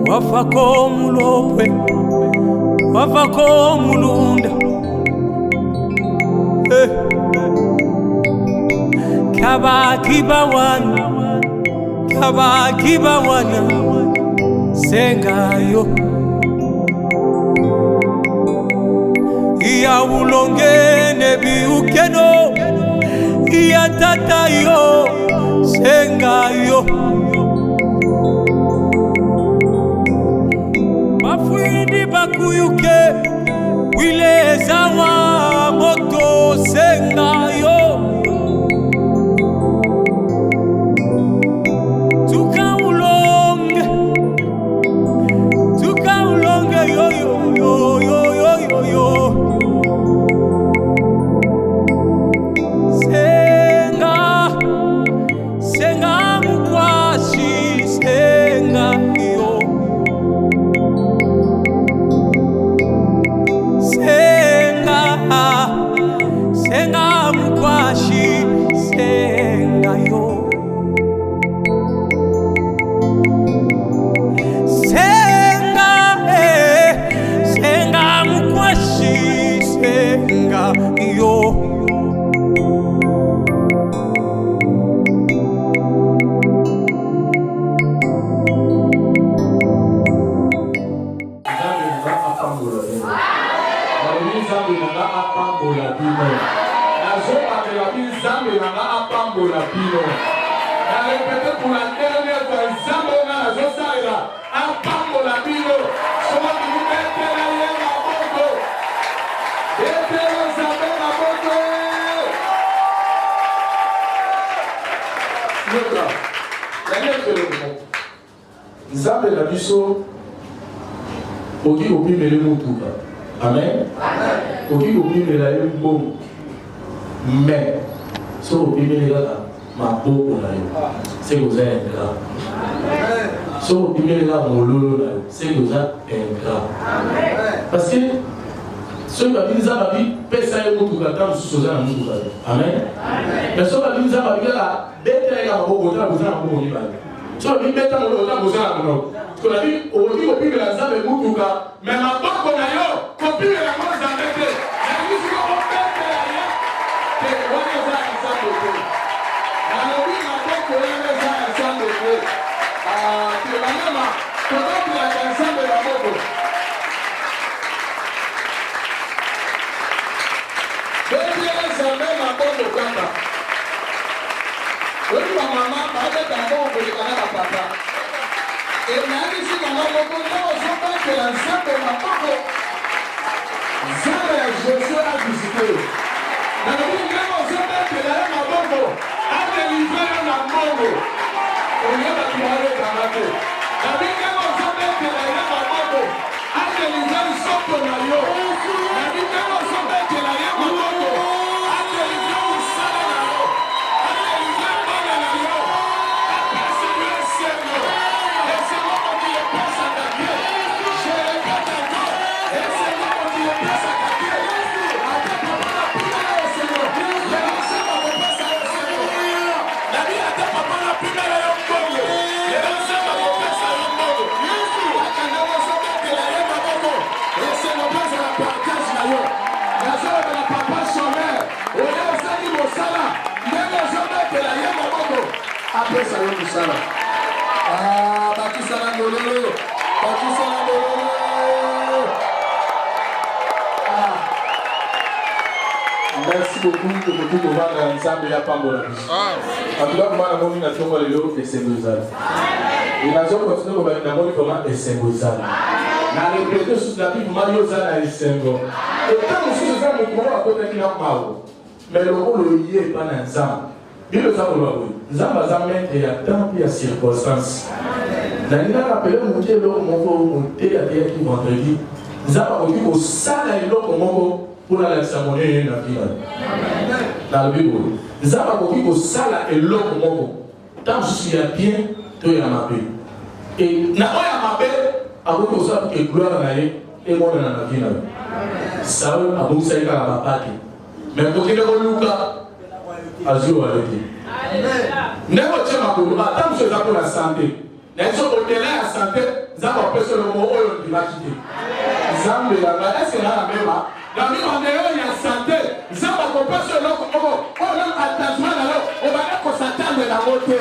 wafako mulopwe wafako mulunda Kabakiba wana sengayo iya ulongene biukeno iya tatayo sengayo Mafwindi bakuyuke wileza wa moto sengayo Nzambe na biso oki kopimela mutuka. Amen. Oki kopimela ye mbongo. Mais so kopimela maboko na yo. C'est vous êtes là. So kopimela mololo na yo. C'est vous êtes là. Parce que so babinza babi pesa ye mutuka tant soza na mutuka. Amen. Mais so babinza babi la bete ya maboko na bozana maboko ni ba. So we met on the Bozano. So I think over the people as a Mutuka, Mamako na yo, copy la cosa mette. And you see what better take one of that Sunday. And we are going to learn a Sunday. To the Mama, to go to like Sunday Ramoko. Baby, let's have them about the Kanda. When you are Mama, I get a home with the papa. Et nani si mama moko na osoba que l'ensemble de ma papa. Zara Joshua a visité. Na nini kama osoba que la ma bongo. A délivrer na bongo. On y a pas parlé kamate. Na nini kama osoba que la ma bongo. A délivrer soko na yo. Na nini kama osoba que la ma bongo. A délivrer sala na yo. A délivrer bana na yo. A passer le Seigneur. Après ça, on dit ça là. Ah, Bakisana Mololo. Bakisana Mololo. Ah. Merci beaucoup de vous voir dans l'ensemble de la Pambola. En tout cas, moi, je suis dans le lot et c'est Bozal. Et la zone continue comme un amour comment et c'est Bozal. La répétition sous la vie, Mario Zana et Sengo. Et quand nous sommes dans le courant, à côté de la Mao. Mais le rôle y est pas dans l'ensemble. Bien le savoir, nous avons mettre à temps et à circonstance. Nous avons rappelé mon Dieu, mon Dieu, à qui vendredi. Nous avons dit au salle et l'autre pour la cérémonie de la finale. Dans le Bible. Nous avons dit au salle et l'autre tant que je suis bien, tu es à ma paix. Et nous avons ma paix, avant que ça, que gloire à et moi dans la finale. Ça, à vous, c'est à ma paix. Mais pour que nous Lucas, Azur a dit. N'est-ce pas, tant que je suis pour la santé. N'est-ce pas, au-delà de la santé, Nzambe apesa eloko oyo ondimaki te. Nzambe nanga ese na mema na mibande oyo ya sante Nzambe akopesa eloko moko oyo attachement na yo obanda kosatande nango te.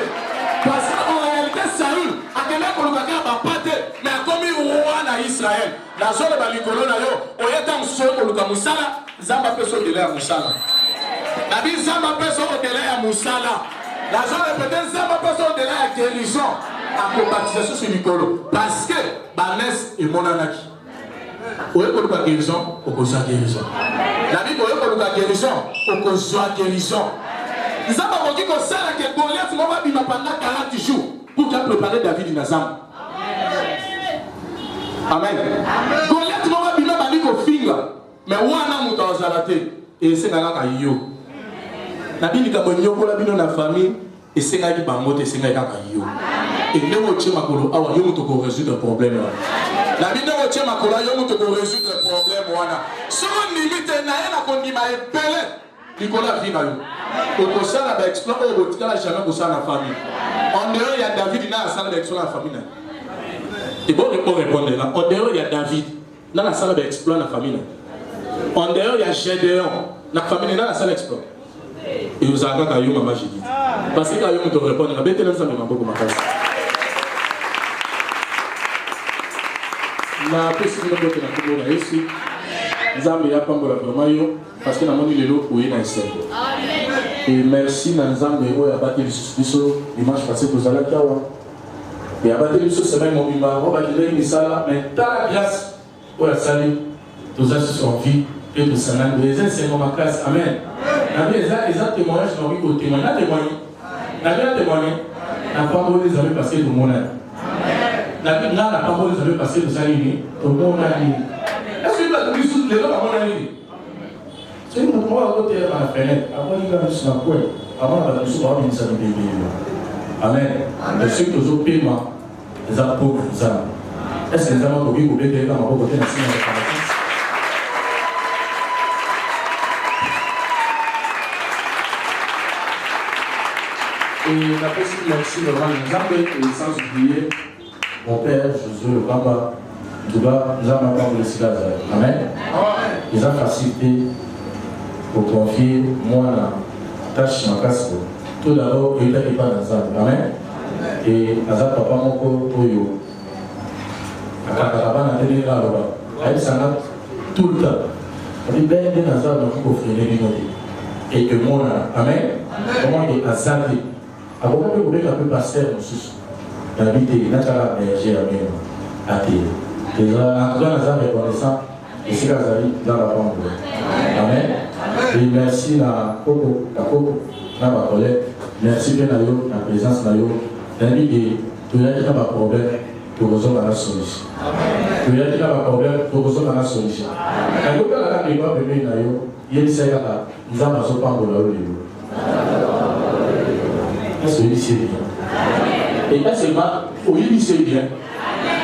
Parce que en réalité Saül akende koluka kaka bapate mais akomi roi na Israël. Nazoloba likolo na yo oyeta mosusu koluka mosala Nzambe apesa odele ya mosala. Nabi Nzambe apesa odele ya mosala. Nazolopete Nzambe apesa odele ya guérison. Accompatisation sur Nicolo parce que Banès est mon anaki. Oye koluka guérison, okozwa guérison. La Bible oye koluka guérison, okozwa guérison. Nous avons dit que ça la Goliath m'a bima pendant 40 jours pour qu'il préparer David Nazam. Amen. Goliath m'a bima bali ko finga, mais wana muta ozalate et c'est ngaka yo. Na bini ka bonyo ko la bino na famille et c'est ngaki bangote c'est ngaka yo. Et le mot tché makolo awa yo muto ko résoudre le problème. La bino mot tché makolo yo muto ko résoudre le problème wana. Somo limite na yana kondima epele. Nicolas vina yo. Au ça la exploit au botika la jamais pour ça la famille. En dehors il y a David dans la salle d'exploit la famille. Et bon répondre là. En dehors il y a David dans la salle d'exploit la famille. En dehors il y a Gédéon la famille dans la salle d'exploit. Et vous avez quand yo maman j'ai dit. Parce que quand yo me répondre la bête là ça me m'a beaucoup marqué. La personne qui est dans le ici, Nzambe ya pambola vraiment yo parce que na moni lelo oye na esengo. Et merci na Nzambe oyo abati biso dimanche passé tozala kawa. Et abati biso semaine mobimba on va dire misala mais ta grâce oyo sali tozala sur vie et de sana les enseignements ma classe amen. Na bien les témoignages na oui au témoignage na témoigner na pambola les amis passé de mon âme. Na pambola les amis passé de salini to mon âme. Est-ce que tu as vu les gens à mon avis? C'est une autre fois à côté de la fenêtre. Avant, il y a sur la couette. Avant, il y a sur la couette. Amen. Et ceux qui ont payé, les apôtres, les âmes. Est-ce que les âmes ont oublié que les âmes ont côté de la scène de la et la personne merci vraiment nous appelle et sans oublier mon père Josué le papa. Tout cas, nous avons encore le silence. Amen. Ils ont facilité pour confier moi la tâche ma casque. Tout d'abord, il n'était pas dans ça. Amen. Et Azar papa mon koyo. Akakaba na télé là là. Elle s'en a tout le temps. On dit ben dans ça donc il faut freiner les notes. Et que moi amen. Comment il a zappé. À comment vous voulez un peu passer aussi. David il n'a pas berger amen. Athée. Déjà, en tout cas, nous sommes reconnaissants et c'est Kazali dans la pompe. Amen. Et merci à Coco, à ma collègue. Merci bien à vous, la présence de vous. David, tu as dit qu'il y a un problème pour résoudre la solution. Tu as dit qu'il y a un problème pour résoudre la solution. Quand vous avez dit que vous avez dit que vous avez nous avons besoin de parler. Est-ce que vous dites bien? Et est-ce que vous dites bien?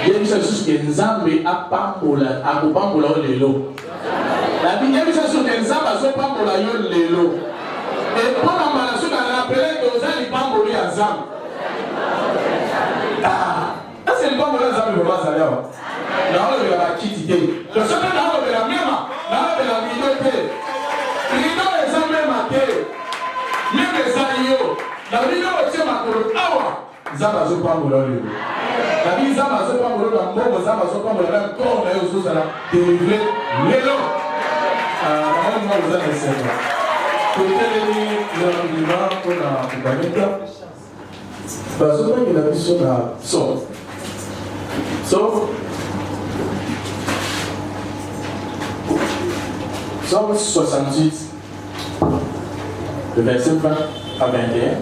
Il y a une chose que Nzambe a pambola, a pambola lelo. La Bible dit que Nzambe a pambola lelo. Et pour la malation, on a rappelé que vous allez pambola à Nzambe. Ah, est-ce que le pambola Nzambe va pas aller là? Là, on va la quitter. Le secret là, on va la même, là, on va la midoter. Rido les Nzambe maté. Même les alliés. La Bible dit que Awa. Nzambe a pambola lelo. La vie Nzambe a pambola na mbongo Nzambe a pambola na corps na yo zozala délivré lelo. Maman moi vous allez savoir. Peut-être les vivants pour la communauté. Parce que il a vu sur la sauf. Psaume 68, le verset 20 à 21.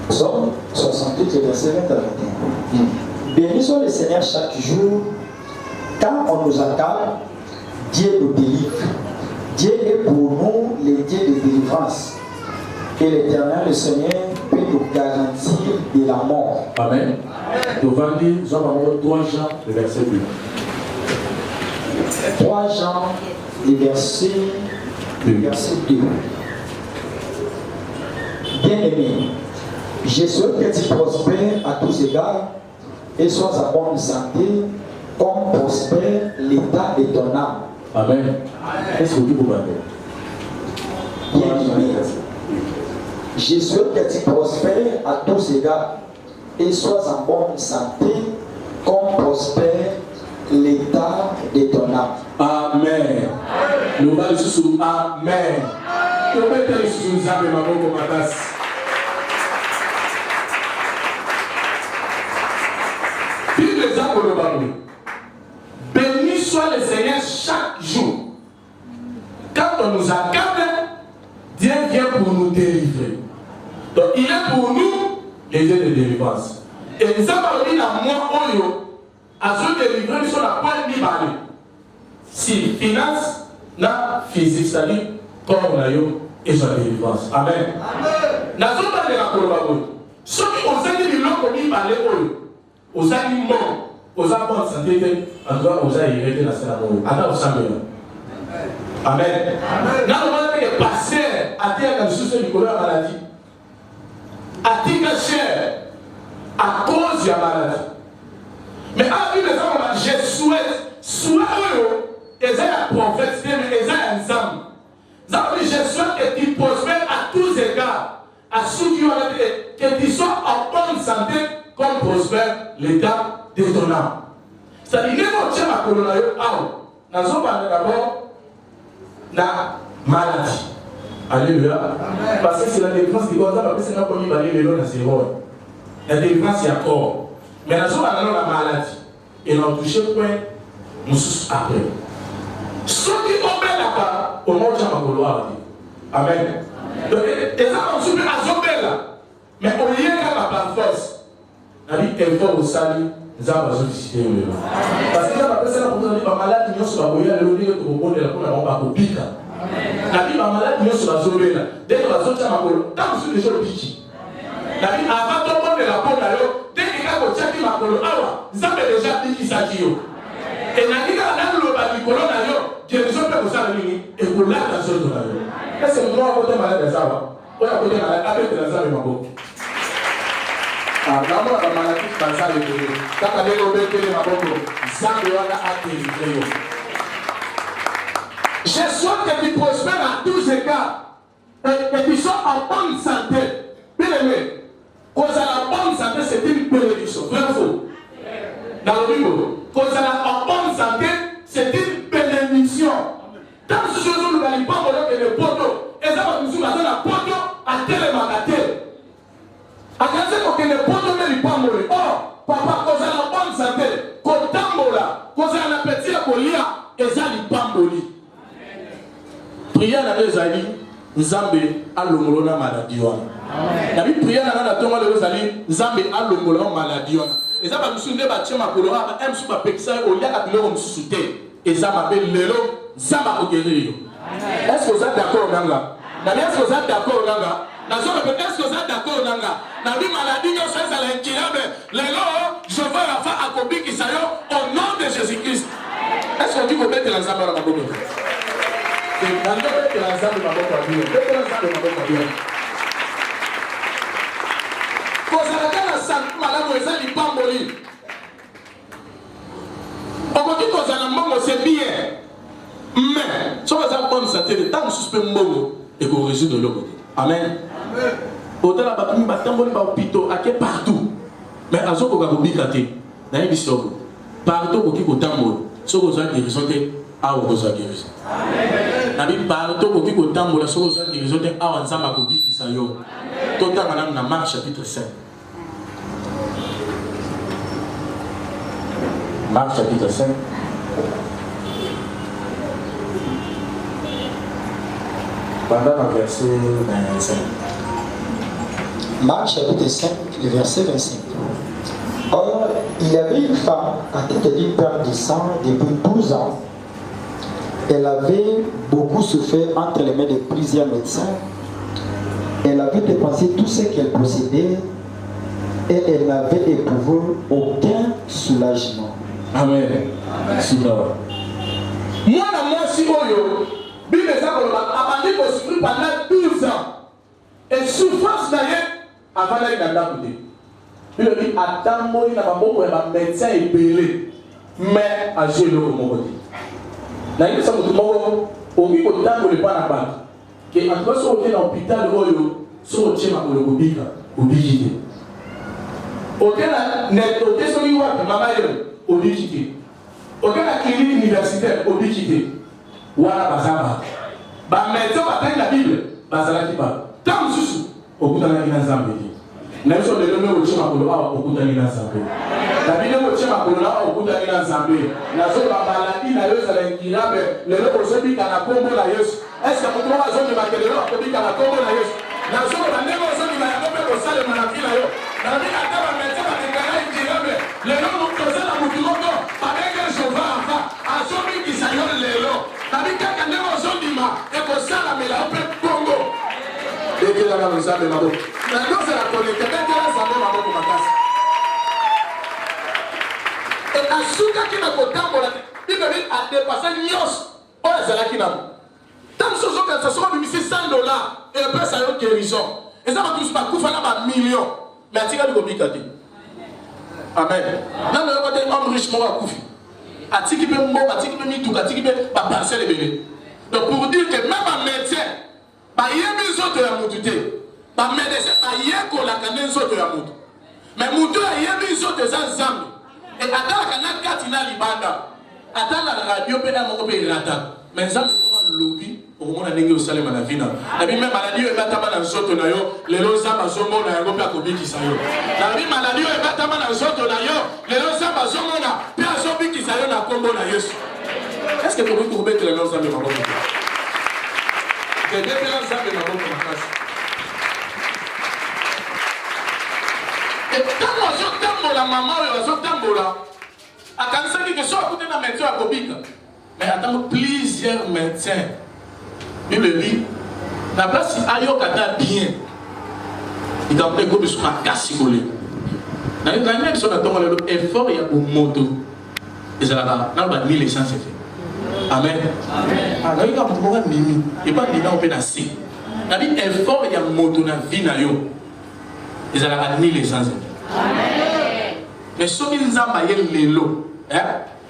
Psaume 68, le verset 20 à 21. Bénissons le Seigneur chaque jour. Quand on nous accable, Dieu nous délivre. Dieu est pour nous le Dieu de délivrance. Et l'Éternel, le Seigneur, peut nous garantir de la mort. Amen. Devant lui, nous avons 3 Jean, le verset 2. 3 Jean, le verset 2. Bien-aimé, je souhaite que tu prospères à tous égards et sois en bonne santé, comme prospère l'état de ton âme. Amen. Est-ce que vous pouvez Bien-aimé, je souhaite que tu prospères à tous égards et sois en bonne santé, comme prospère l'état de ton âme. Amen. Nous allons sous Amen. Nous allons sous Amen. Béni soit le Seigneur chaque jour. Quand on nous accable, Dieu vient pour nous délivrer. Donc il est pour nous les yeux de délivrance. Et nous avons dit à moi, Oyo, à se délivrer sur la pointe du balai. Si finance, na physique, c'est-à-dire corps na yo et sa délivrance. Amen. Nous avons pas de la colombe. Ceux qui ont dit que l'homme dit balai, aux animaux, aux apports de santé, en tout cas, aux aïeux de la scène. Attends, au Samuel. Amen. Nous avons dit que passer à terre comme sous du colère maladie. À dire que cher à cause de la maladie. Mais à vie, les hommes, je souhaite, et c'est la prophète, et c'est un homme. Je souhaite que tu prospères à tous égards, à ceux qui ont été, que tu sois en bonne santé, comme prospère l'état de ton âme. C'est-à-dire, il y a un colonne, nous avons parlé d'abord de la maladie. Alléluia. Parce que c'est la délivrance qui est comme ça, parce que c'est là qu'on y va aller le long de ses rôles. La délivrance, il y a corps. Mais nous avons parlé de la maladie. Et nous avons touché le point, nous sommes après. Ceux qui ont fait là-bas, au moins, nous avons vouloir. Amen. Donc, les gens ont subi à Zobel. Mais au lieu de la force, la vie est forte au salut, nous avons sollicité le nom. Parce que la personne a dit que la maladie, nous sommes à l'eau de la vie, la vie malade, nous sommes à Zobel. Dès que la zone est à l'eau, tant que nous sommes déjà la vie avant de prendre la peau d'ailleurs, dès que vous avez ma colonne, vous avez déjà dit qu'il s'agit. Et la vie dans le bas du colonne d'ailleurs, je ne sais pas où ça va venir, et vous l'avez dans ce tour d'ailleurs. Est-ce que vous avez un côté malade de ça? Ou un côté malade avec de la salle de ma peau? Ah, d'abord, la maladie, c'est pas ça le pays. Quand on est au bec de ma peau, ça doit être délivré. Je souhaite que tu prospères à tous égards, et que tu sois en bonne santé. Bien aimé. Cause à la bonne santé, c'est une bénédiction. Vrai ou faux? Dans le Bible, cause à la bonne santé, c'est une bénédiction. Tant que ce jour, nous n'allons pas mourir que le poteau. Et ça va nous dire la poteau à tel magaté. À quel moment que le poteau ne pas mourir. Oh, papa, cause à la bonne santé, cause à cause à la petite colia, et ça n'est pas mourir. Prière à les amis, Nzambe a l'omolona maladie. La vie prière à la tombe de Rosalie, Nzambe a l'omolona maladie. Et ça va nous souvenir de ma colora, M sous ma pexer, au lieu de l'homme sous-souté. Et ça m'appelle Lélo, Zama au guérir. Est-ce que vous êtes d'accord, Nanga? Est-ce que vous êtes d'accord, Nanga? Est-ce que vous êtes d'accord, Nanga? La vie maladie, je suis à l'incurable. Lélo, je veux la faire à Kobi qui s'aille au nom de Jésus-Christ. Est-ce qu'on dit qu'on mette l'ensemble à ma boue? Et dans le fait que l'ensemble de ma boue va bien. Faites l'ensemble de ma boue va bien. Quand la santé malade, vous allez pas mourir. On dit que la mort, c'est bien. Mais, si vous avez bonne santé, le temps suspend mort et qu'on résout de l'autre côté. Amen. Au-delà de la bataille, il y a un hôpital partout. Mais à ce qu'on a oublié, il y a une histoire. Partout, il y a un hôpital. Ce qu'on a guérison, à où vous avez guérison. Amen. Partout, il y a un hôpital. Ce qu'on a guérison, à où vous avez guérison. Tout le temps, madame, dans Marc chapitre 5. Marc chapitre 5. Pendant le verset 25. Marc chapitre 5, le verset 25. Or, il y avait une femme à qui était une perte de sang depuis 12 ans. Elle avait beaucoup souffert entre les mains de plusieurs médecins. Elle avait dépensé tout ce qu'elle possédait et elle n'avait éprouvé aucun soulagement. Amen. Soulagement. Moi, si Oyo, Bible a abandonné pour souffrir pendant 12 ans. Et souffrance d'ailleurs, avant d'aller dans la côté. Il dit attends-moi na maboko ya ba médecin ebele mais agir le côté. Na yesa mutu moko oki ko tango le pana ba. Que en tout cas so na hôpital oyo so chema ko le kobika obikite. Okena net okeso yi wa mama yo obikite. Okena clinique universitaire obikite. Wana bazaba. Ba médecin ba tangi la Bible bazala ki ba. Tam susu okutana ina Zambie. Na biso de nome ochema ko awa okutana ina Zambie. Na bino ochema ko na okutana ina Zambie. Na so ba maladi na yo zala ngirabe le lo ozobi kana kombo la Yesu. Est-ce que mutu wa zobi makelelo akobi kana kombo la Yesu. Na so ba ndemo zobi na ngombe ko sale manaki na yo. Na bi ata ba metse ba ngana ngirabe le lo mutozela mutu moko abenge jova afa azobi kisayo lelo. Na bi kaka ndemo zobi ma e ko sala mela ope Congo. Et la maman Zambé mabo. Maintenant c'est la collecte. Quand la Zambé mabo pour makasi. Et asuka qui n'a pas tambola. Il veut a dépassé nyos. Oh zalaki na. Tant soso que ça soit mis $100 et après ça y est guérison. Et ça va tous pas couper là bas millions. Mais atika du bikati. Amen. Là le côté homme riche mo va couper. Atiki be mo, atiki be mitu, atiki be ba parcelle bébé. Donc pour dire que même un médecin ba yebi nzoto ya mutu te ba médecin ba yeko la kana nzoto ya mutu mais mutu ya yebi nzoto za nzambe et atala kana kati na libanda atala radio pe na moko pe rata mais nzambe ko lobi okomona ndenge osalema na vina na bi même maladie ebatama na nzoto na yo lelo nzambe azomona yango pe akobikisa yo na bi maladie ebatama na nzoto na yo lelo nzambe azomona pe azobikisa yo na kombo na Yesu. Est-ce que tu peux trouver que le nom nzambe maboko de débela nzambe maboko makasi. Et quand azotambola mama oyo azotambola akanisaki ke so akute na médecin akobika mais attends plusieurs médecins Bible dit na place ayoka ta bien ikampe ko biso makasi kole na nani biso na tongo lelo effort ya moto ezalaka na ba 1000 essence fait. Amen. Amen. Il y a un moment mimi et pas ni on peut nasser. La vie effort il y a moto na vie na yo. Ils allaient amener les gens. Amen. Mais ce qui nous a maillé lelo, hein?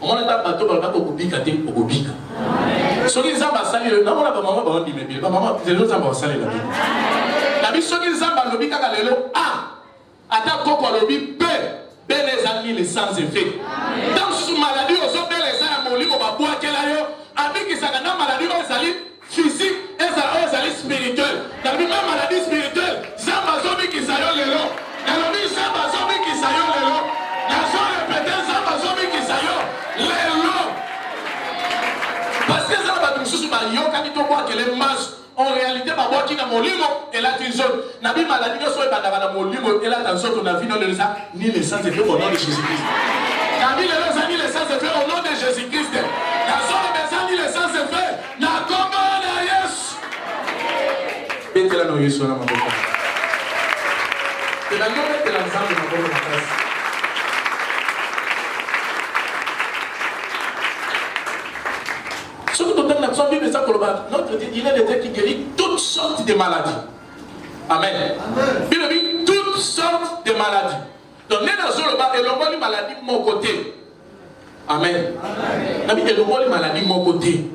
On a pas bateau pour pas kubika te kubika. Amen. Ce qui nous a basali le, na on a pas maman ba on dit mais pas maman, c'est nous a basali la vie. La vie ce qui nous a balobika ka lelo ah. Ata koko lobi be les amis les sans effet. Dans ce maladie aux autres les gens mon livre va boire quel ayo avec qui ça na maladie aux ali physique et ça aux ali spirituel. Dans la même maladie spirituelle, ça va zombie qui ça yo lelo. Dans la vie ça va zombie qui ça yo lelo. La zone peut-être ça va zombie qui ça yo lelo. Parce que ça va tout sous ba yo quand tu vois que les masses en réalité ba boki na molimo et là tu zone na bi maladie so e bandaka na molimo et là dans soto na vie non de ça ni les sans effet au nom de Jésus-Christ. Na bi les ni les sans effet au nom de Jésus-Christ. Na soto besa ni les sans effet na kombo na Yesu. Betela no Yesu na maboko. Et la nomme de l'ensemble de maboko na place. Notre Dieu, il est le Dieu qui guérit toutes sortes de maladies. Amen. Il dit toutes sortes de maladies. Donc, nous avons une maladie de mon côté. Amen. Nous avons une maladie de mon côté.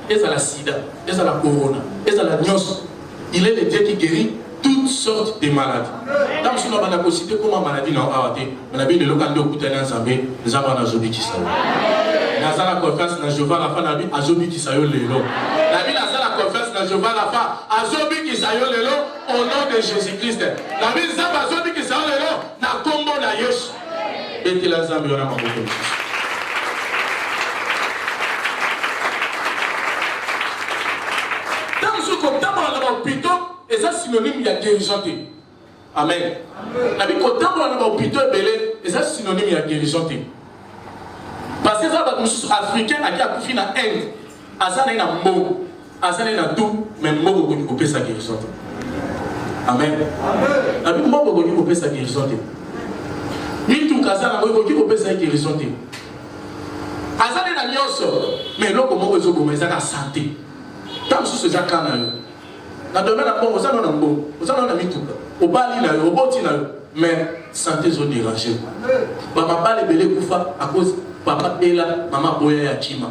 Et ça la sida, et ça la corona, et ça la gnos. Il est le Dieu qui guérit toutes sortes de maladies. Dans ce cas, on a cité comment maladie n'a pas été. On a vu le local de Koutana Zambé, nous avons un zombie qui s'est Nazala confiance na Jéhovah la fin na bi azobi ki sayo lelo. La bi nazala confiance na Jéhovah la fin azobi ki sayo lelo au nom de Jésus-Christ. La bi zamba azobi ki sayo lelo na kombo na Yesu. Beti la zambi ona maboko. Dans ce comme dans la hôpital et ça synonyme ya guérison. Amen. La bi comme dans la hôpital belé et ça synonyme ya guérison. Parce que ça va nous africains qui a couché na Inde, azana na mbo, azana na tout, mais mbo ko ni ko pesa guérison. Amen. Amen. Abi mbo ko ni ko pesa guérison. Ni tout kazana ko ko pesa guérison. Azana na nyonso, mais loko moko zo ko meza na santé. Tant sous ce jakana yo. Na domaine na mbo, ozana na mbo, ozana na mituka. Obali na yo, oboti na yo, mais santé zone dérangée. Maman pas les belés koufa à cause papa est là, maman boya ya chima.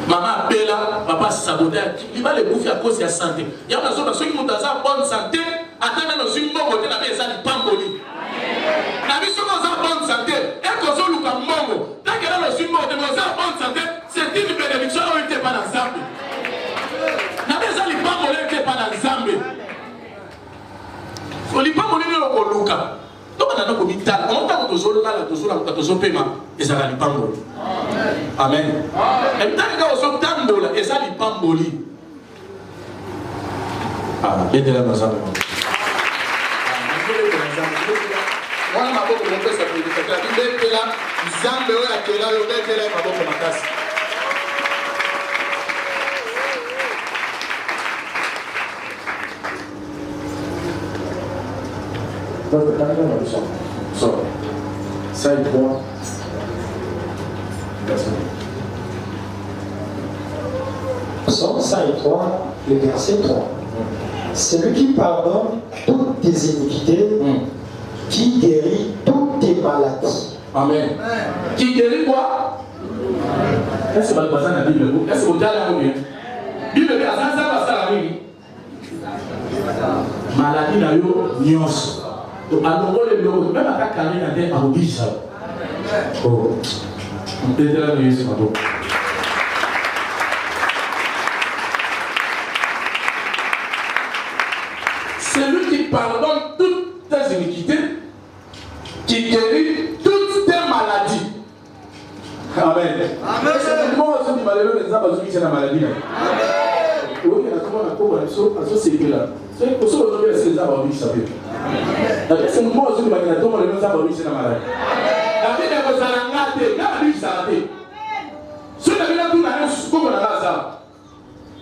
Maman appelle là, papa saboté. Il va les bouffer à cause de la santé. Il y a des personnes qui ont une bonne santé, attendant dans une bonne côté, la personne n'est pas molie. La vie sur une bonne santé, et qu'on soit le camongo. Tant qu'elle a une bonne santé, c'est une bénédiction où il n'était pas dans le Zambie. La personne n'est pas molie, il n'était pas dans le Zambie. Il n'est pas molie, il est au Luka. Donc, on a un hôpital. On a un hôpital. Et ça va pas molie. Amen. Et tant que vous êtes dans le et ça n'est pas molie. Ah, aidez-la dans ça. Voilà ma boque, mon père s'appelle. La Bible est là. Zambe est là, qui est là, qui est là, ma boque, ma casse. Ça est bon. Psaume 103, le verset 3. C'est lui qui pardonne toutes tes iniquités, qui guérit toutes tes maladies. Amen. Qui guérit quoi? Est-ce que vous avez la Bible? Est-ce que vous avez la Bible? Bible, ça va la Bible. Maladie n'a eu nyos. Donc, à nouveau, les bureaux, même à ta carrière, il y a un oblige. Oh, on peut dire la vérité, c'est pas bon. C'est lui qui pardonne toutes tes iniquités, qui guérit toutes tes maladies. Amen. Amen. C'est moi aussi qui m'a levé les arbres qui sont la maladie. Amen. Oui, il y a tout le monde à quoi c'est là. C'est pour ça que les arbres qui s'appellent. C'est moi aussi qui m'a levé les arbres qui sont la maladie. La vie est pour ça, la vie s'arrête. Si la vie a tout la même chose, comment on a ça?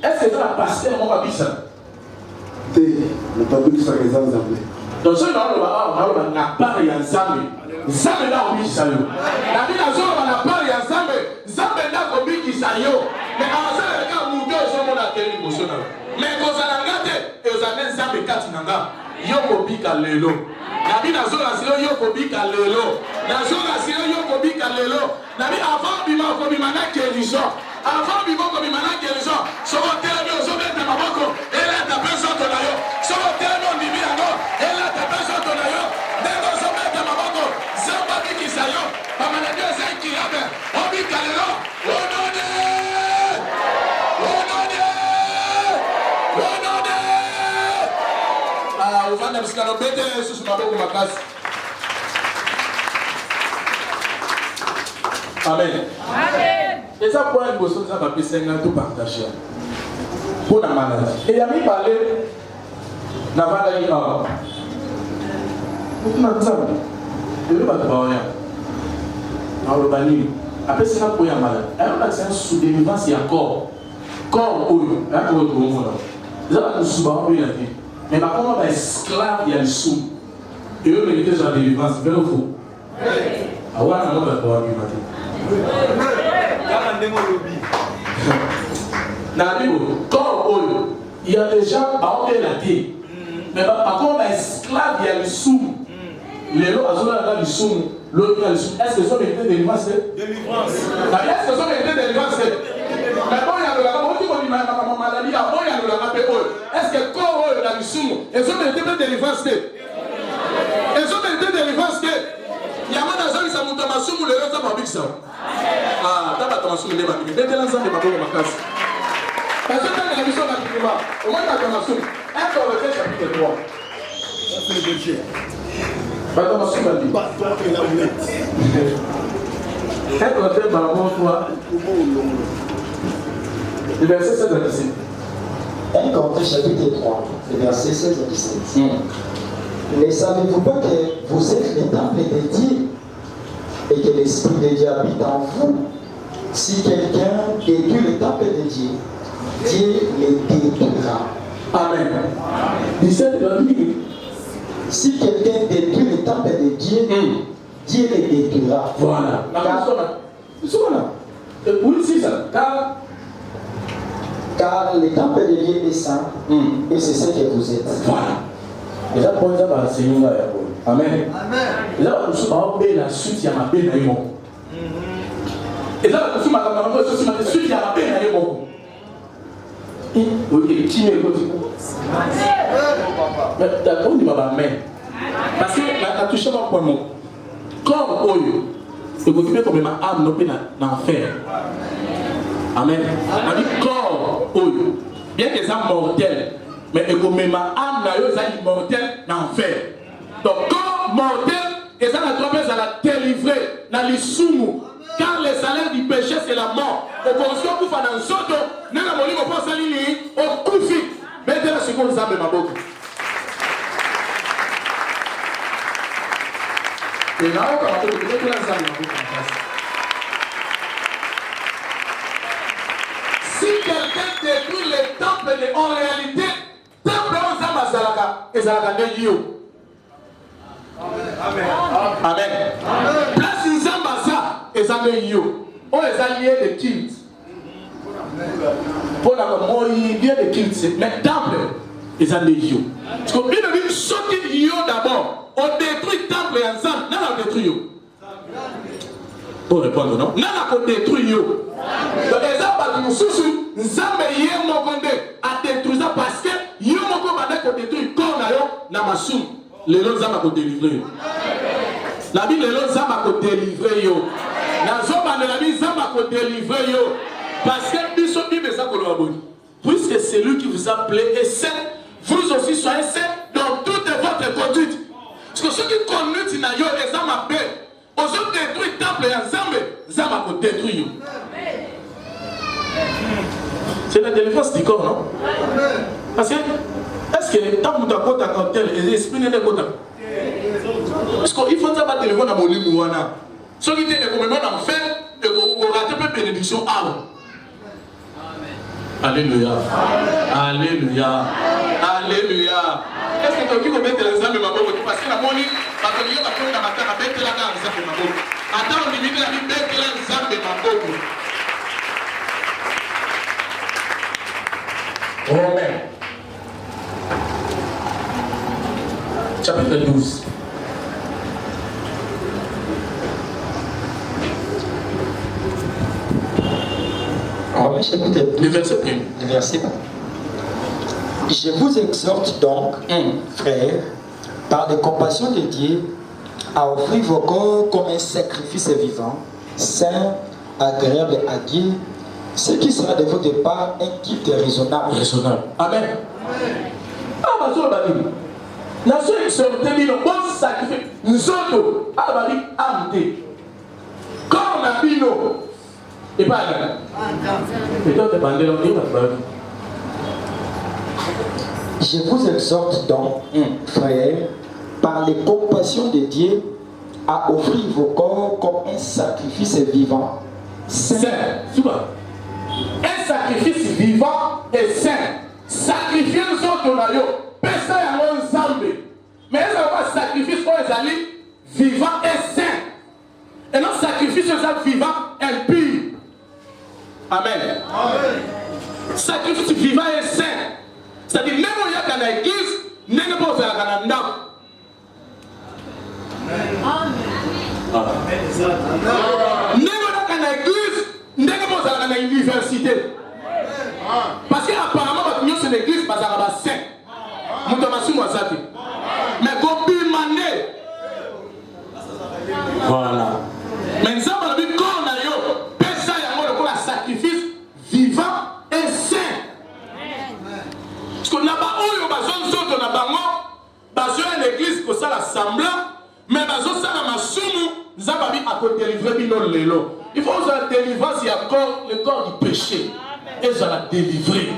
Est-ce que c'est la pasteur mon papi ça? Le papi qui s'arrête en Zambie. Donc, ce qu'on n'a pas de Zambie. Zambie n'a pas de Zambie. La vie n'a pas de Zambie. Zambie n'a pas de Zambie. Mais avant ça, les gars, nous deux sommes à quelle émotion. Mais quand on a regardé, et on a mis Zambie 4 nanga. Yoko bika lelo. La vie n'a pas de Yoko bika lelo. La zone a signé Yoko bika lelo. La vie avant bima ko bima na keliso. Avant bima ko bima na keliso. So hotel mi ozo beta maboko. Elle a tapé sur ton ayo. So hotel mi ondimi yango. Elle a tapé sur ton ayo. Nego so beta maboko. Zamba biki sayo. Pamana dio sai kiabe. Obi kalelo. Onode. Onode. Onode. Ah, ufanda msikano bete susu maboko makasi. Amen. Amen. Et ça pour une bosse, ça va passer un tout partager. Pour la maladie. Et il y a mis parler. N'a pas d'ailleurs. Vous n'avez pas. Je ne vais pas te parler. Dans le banni. Après c'est là pour la maladie. Alors là c'est un sous-délivrance il y a corps. Corps où il y a un corps au monde. Ça va nous sous-barrer il y a dit. Mais par contre on va esclave il y a le sous. Et eux méritaient sur la délivrance. Vrai ou faux? Ah ouais, on va pas du matin. Il y a des gens à la tête. Mais par contre, esclave, il y a le sous. Les lots, il y a le sous. L'autre, il y a le sous. Est-ce que ça mérite de délivrance? Délivrance. Est-ce que ça mérite de délivrance? Mais bon, il y a de la maladie. Est-ce que corps, il y a le sous? Est-ce que ça mérite de délivrance? Est-ce que ça mérite de délivrance? Il y a un gens qui sont montés à Soumou, les gens qui sont ah, t'as pas Soumou, les gens qui sont l'ensemble de ma casse. Parce que dans la mission d'Akima, au moins t'as Soumou, un correcteur chapitre 3. Ça c'est le budget. Pas Soumou a dit. Pas toi qui l'as oublié. Un correcteur par rapport à toi. Le verset 16 à 17. 1 Corinthiens chapitre 3, le verset 16 à 17. Ne savez-vous pas que vous êtes le temple de Dieu et que l'Esprit de Dieu habite en vous? Si quelqu'un détruit le temple de Dieu, Dieu le détruira. Amen. 17 de la Bible. Si quelqu'un détruit le temple de Dieu, Dieu le détruira. Voilà. Oui, c'est ça. Car le temple de Dieu est saint et c'est ce que vous êtes. Voilà. Déjà, pour ça, c'est une Amen. Là, nous sommes la suite, il y a ma peine à y et là, nous sommes à la suite, il y a ma peine à y ok, qui me dit mais d'accord, on dit ma main. Parce que la touche pas pour moi. Comme Oyo, il faut que comme ma âme non dans l'enfer. Amen. On dit corps Oyo. Bien que ça mortel, mais il faut que ma âme là, mortel dans l'enfer. Donc, corps mortel, et ça la trompette, ça la délivrer dans les soumous. Car le salaire du péché, c'est la mort. Au conscient, vous faites un saut, nous avons dit qu'on pense à l'île, au coup fixe. Mais dès la seconde, ça me m'a beaucoup. Et là, on va peut-être que la salle m'a beaucoup. Si quelqu'un détruit les temples, en réalité, temple on s'en va Zalaka, et Zalaka n'est yo. Amen. Amen. Place une zambasa et ça n'est yo. On les a liés de kilt. Pour la mort, il y a des kilts. Mais temple, et ça n'est yo. Parce que bien de ce qui yo d'abord, on détruit temple ensemble. Non, on détruit yo. Pour répondre, non? Non, on détruit yo. Donc, exemple, nous sous Nzambe yé mon condé à détruire ça parce que yo mon condé qu'on détruit corps na yo na masum. Les lots Nzambe qu'on délivrer. La Bible les lots Nzambe qu'on délivrer yo. Na zomba de la Bible Nzambe qu'on délivrer yo. Parce que biso Bible ça qu'on doit abonner. Puisque c'est lui qui vous a appelé et saint, vous aussi soyez saints dans toute votre conduite. Parce que ceux qui conduisent na yo les Nzambe appellent. Aux autres détruits temple et Nzambe, Nzambe qu'on détruit yo. C'est la délivrance du corps, non? Parce que, est-ce que tant que tu as côté quand tel, les esprits n'est pas côté? Parce qu'il faut savoir que le monde a mon lit mouana. Ceux qui étaient comme en fait, et qu'on rate peu bénédiction à Alléluia. Alléluia. Alléluia. Est-ce que tu as mettre les âmes ma boue? Parce que la monnaie, parce que la femme dans ma terre a bête la gamme, ça fait ma boue. Attends, on dit la vie bête les âmes de ma boue. Romains, chapitre 12. Romains chapitre 12. Le verset 1. Le verset 1. Je vous exhorte donc, frères, par les compassions de Dieu, à offrir vos corps comme un sacrifice vivant, saint, agréable à Dieu, ce qui sera de votre part un guide raisonnable. Amen. Ah, bah, ça, bah, la seule exhortée, le bon sacrifice, nous autres, ah, bah, amté. Comme on a dit, non. Et pas là. Et toi, tu es bandé, on dit, bah, je vous exhorte donc, frères, par les compassions de Dieu, à offrir vos corps comme un sacrifice vivant, saint. Un sacrifice vivant et saint. Sacrifier nous autres, personne n'a un Zambé. Mais elle n'a pas sacrifice pour les alliés vivant et saint. Et non sacrifice vivant impur. Amen. Amen. Sacrifice vivant et saint. C'est-à-dire, même au y a dans l'église, n'est pas faire la cananda. N'est pas dans l'église, n'est pas faire dans l'université. Parce qu'apparemment, nous sommes l'église, parce qu'on a saint. Nous sommes saint. Mais quand il mané. Voilà. Mais nous avons vu qu'on a eu, personne n'a un sacrifice vivant et saint. Parce qu'on n'a pas eu besoin de besoin de l'église pour ça l'assemblée, mais besoin de ça la machine, nous avons mis à côté délivrer l'élo. Il faut que la délivrance, il y a le corps du péché. Et ça la délivrer.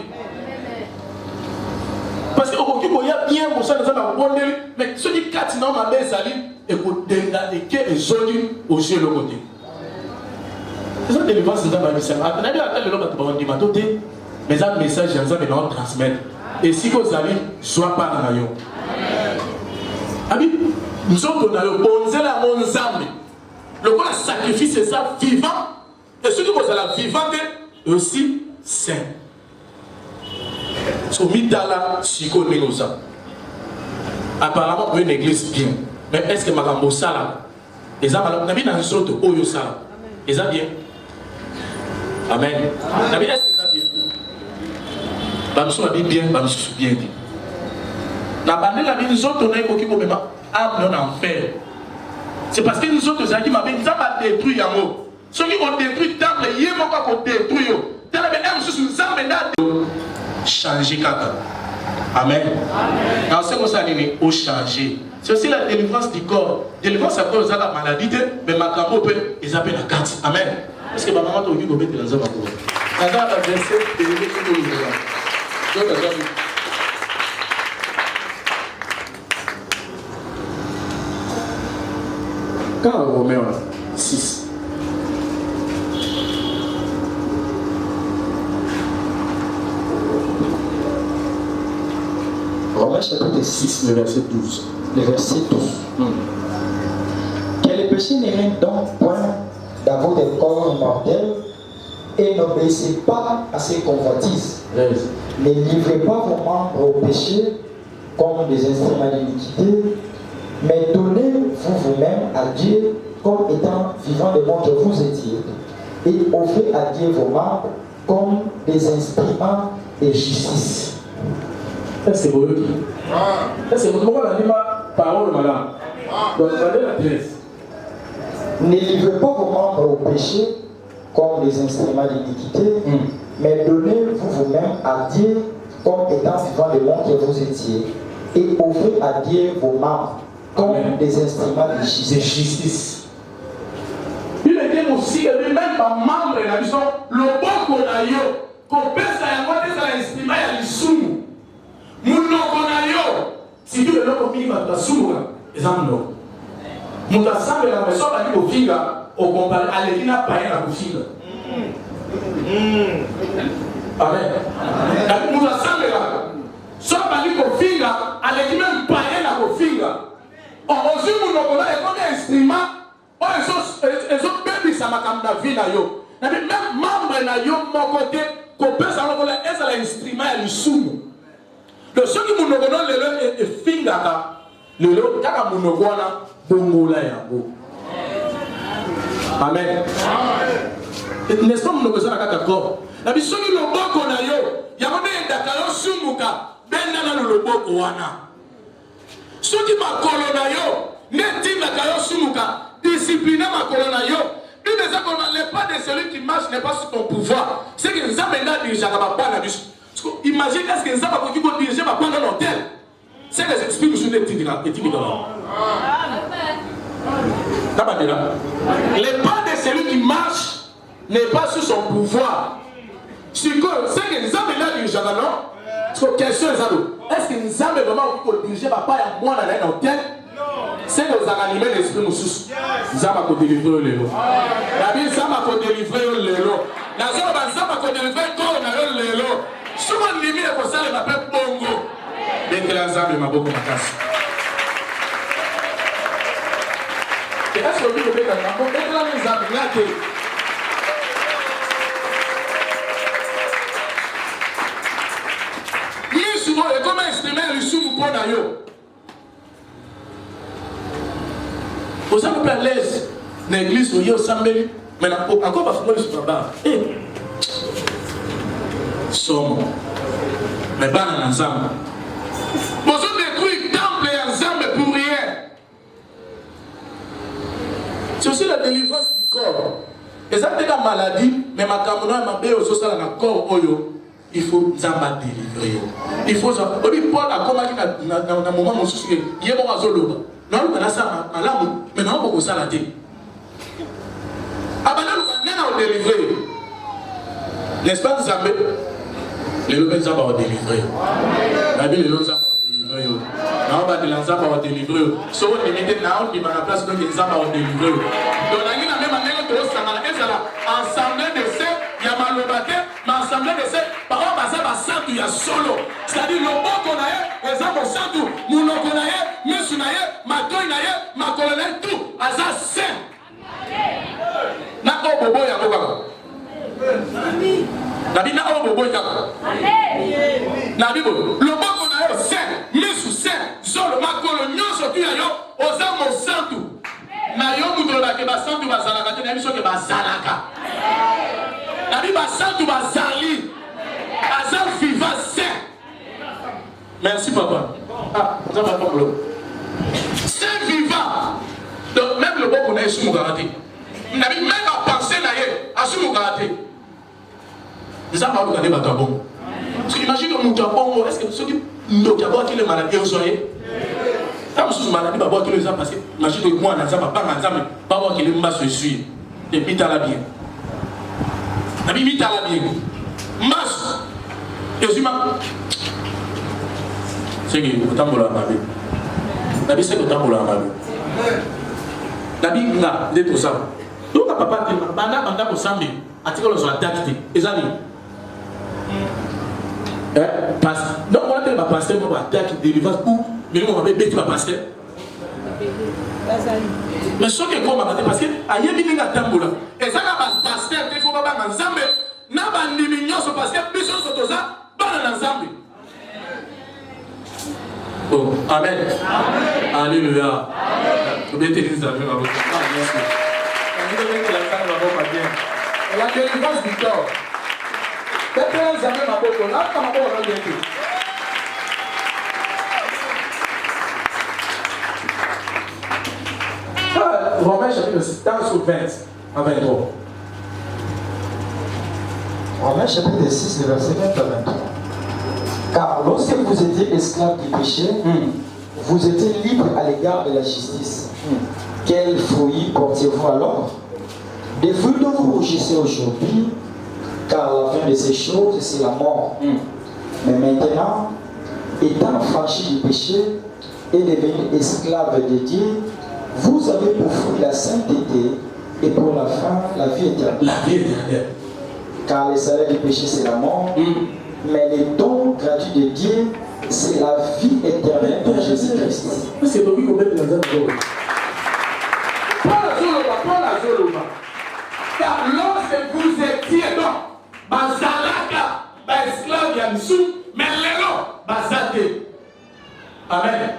Parce que au y a bien pour ça, nous avons abondé, mais ceux qui quatre non ma belle saline, et pour dégager et joli au ciel le côté. C'est ça la délivrance, c'est ça ma mission. Attendez, attendez, le mot mais un message, nous allons transmettre. Et si vous allez, soit pas dans la yon. Abi, nous sommes dans le bon zèle à mon âme. Le bon sacrifice, c'est ça vivant. Et ce que vous allez vivant, aussi saint. So mitala siko négoza. apparemment une église bien. Mais est-ce que Makambo Sala, les amis, n'a bien dans autres Oyo Sala, ils ont bien. Amen. N'a bien est-ce que ça bien? Bamsou a dit bien, Bamsou bien dit. N'a pas la vie nous autres on a évoqué pour même âme non enfer. C'est parce que nous autres qui m'avaient dit ça va détruire en haut. Ceux qui ont détruit le temple, ils n'ont pas détruit. Tel changer kaka. Amen. Dans ce que ça dit, au changer. C'est aussi la délivrance du corps. Délivrance à cause de la maladie, mais ma capo peut, ils appellent la carte. Amen. Est-ce que ma maman t'a oublié de mettre dans un bateau? Dans un verset, il est écrit. Quand Romain 6. Romains chapitre 6, le verset 12. Le verset 12. Que le péché ne règne donc point dans vos corps mortels et n'obéissez pas à ses convoitises. Ne livrez pas vos membres au péché comme des instruments d'iniquité, mais donnez-vous vous-même à Dieu comme étant vivant des mondes que vous étiez, et offrez à Dieu vos membres comme des instruments de justice. C'est beau. C'est pourquoi on a dit ma parole, madame. Donc, regardez la 13. Ne livrez pas vos membres au péché comme des instruments d'iniquité, mais donnez-vous vous-même à Dieu comme étant vivant le monde que vous étiez, et offrez à Dieu vos membres comme des instruments de justice. Il était aussi lui-même un membre de la mission, le bon qu'on a eu, qu'on peut s'avoir des instruments à l'issue. Si tu veux le minimum de la sourd, exemple, nous avons samé la maison à l'Ibofinga au comparé à l'Elina Païen à l'Ibofinga. Amen. Nous avons samé la soit à l'Ibofinga à l'Elina Païen à l'Ibofinga. Aujourd'hui, nous avons un instrument, ils ont perdu sa macam de vie. Même membre de mon côté, qu'on peut savoir que c'est un instrument à l'issue. Le ceux qui nous donnent le fingaka, le kaka munogwana bongola yango. Amen. N'est-ce pas mon besoin kaka ko? La biso ni loboko na yo, yango ne ndakayo sumuka, benda na loboko wana. Ceux qui makolo na yo, ne tindakayo sumuka, discipliner makolo na yo. Le pas de celui qui marche n'est pas sous ton pouvoir. C'est que nous avons déjà pas la biso. Imaginez qu'est-ce que nous avons dit pour diriger ma part dans l'hôtel. C'est que les esprits sont des tigres. Le pas de celui qui marche n'est pas sous son pouvoir. C'est que nous avons dirigé ma part. Question est-ce que nous avons vraiment pour diriger ma part à moi dans l'hôtel? C'est que nous avons animé l'esprit nous sous. Nous avons délivrer le lot. La Bible nous a délivré le lot. La zone nous a délivré le lot. Souvent limite pour ça le appelle bongo. Dès que la zame m'a beaucoup macasse. Et est-ce que vous voulez que la zame là que lui souvent et comment exprimer le sous pour d'ailleurs. Vous avez à l'aise l'église où il y a au Sambeli, mais encore parce que moi je suis pas somme. Mais pas dans l'ensemble. Vous avez détruit le temple et ensemble pour rien. C'est aussi la délivrance du corps. Et ça, c'est la maladie, mais ma camarade m'a dit aussi dans le corps. Il faut Zamba délivrer. Il faut ça. Paul a commencé dans un moment où il y a un zolo. Non, on a ça, mais non, on peut ça la dire. Abandonne, on a délivré. N'est-ce pas, Zambé? Les loups Zamba ont délivré. La Bible, les loups Zamba ont délivré. Non, on va Zamba ont délivré. Sauf que les métiers n'a pas la place que les Zamba ont délivré. Donc, la même manière que nous sommes ensemble de ces, il y a malobate, mais ensemble de ces, par contre, ça va s'entendre, il y a solo. C'est-à-dire, le bon qu'on a, les hommes au centre, mon qu'on a, mes sunaye, ma toy naye, ma colonel, tout, à ça, c'est. N'a pas bobo, il y a bobo. Nabi na o bobo yaka. Nabi bo. Le bon qu'on a c'est, mais sous c'est, zolo makolo que basantu bazalaka te na biso ke bazalaka. Na bi basantu bazali. Azal vivant saint. Merci papa. Ah, ça va pas problème. Saint vivant. Donc même le bon on est sous garantie. N'a même à penser na ye, à sous garantie. Ça va regarder bateau bon. Parce que imagine que mon bon, est-ce que ceux qui n'ont pas qui les maladies ont soigné? Quand vous maladie, pas voir que les gens passent. Imagine que moi, on n'a pas voir que les masses se suivent. Et puis, t'as la bien. T'as mis t'as la bien. Masse. Et je c'est que vous t'en voulez amaber. T'as dit c'est que t'en voulez amaber. T'as dit, là, les tout ça. Donc, papa, banda pour samedi. Article sur la date. Et ça dit. Donc, on a dit, ma pasteur, mon attaque, délivrance où. Mais nous, on va bêter ma pasteur. Mais ce que comme parce que aïe bien la tamboula et ça la pasteur il faut pas ensemble na ba ndiminyo so parce que biso so toza bana ensemble. Oh amen. Alléluia. Tu bien te dire ça avec votre merci. On dit que la femme va pas bien. La délivrance du corps. Peut-être jamais ma boîte là comme ma boîte là. Romains chapitre 20 à 23. Romains chapitre 6, verset 20 à 23. Car lorsque vous étiez esclaves du péché, vous étiez libres à l'égard de la justice. Quels fruits portiez-vous alors? Des fruits dont vous rougissez aujourd'hui, car la fin de ces choses, c'est la mort. Mais maintenant, étant franchis du péché et devenus esclaves de Dieu, vous avez pour fruit la sainteté et pour la fin la vie éternelle. La vie éternelle. Car le salaire du péché c'est la mort, mais le don gratuit de Dieu c'est la vie éternelle de Jésus-Christ. C'est le but qu'on met dans un rôle. Pas la Zoloba. Car lorsque vous étiez dans Bazalaka, esclave Yansou, mais l'élo, Bazate. Amen.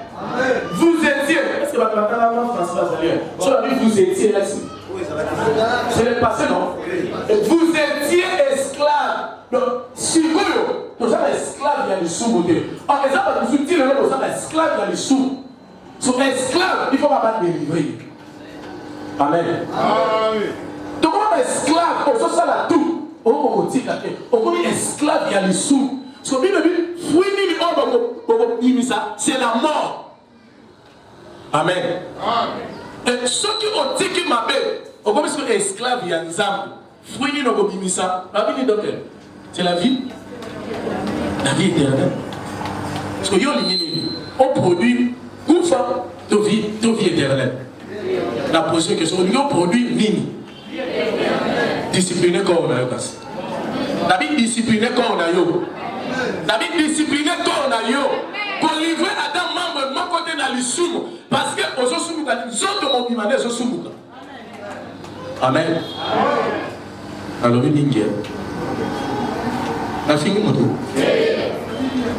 Vous étiez, est-ce que votre français va saluer? Sur la Bible, vous étiez là-dessus. C'est le passé, non? Vous étiez esclaves. Donc, si vous, vous êtes esclaves, il y a des sous-beautés. En exemple, vous êtes esclaves, il y a des sous. Sur esclaves, il faut pas délivrer. Amen. Donc, on est esclave, on se la tout. On est esclave, il y a des sous. Parce que Bible dit, c'est la mort. Amen. Et ceux qui ont dit qu'ils m'appellent, on commence à être esclave, il y a un âme. Fruit no bimisa. La vie c'est la vie. La vie éternelle. Parce que on produit koufa de vie éternelle. La prochaine question, on produit nini. Discipliner comme on a eu. La vie discipliner comme on a eu. La vie discipliner comme on a eu. Pour livrer Adam membre de mon côté dans le soum. Parce que aux autres soum, les autres mon bimane, les autres soum. Amen. Alors, il dit la fille moto.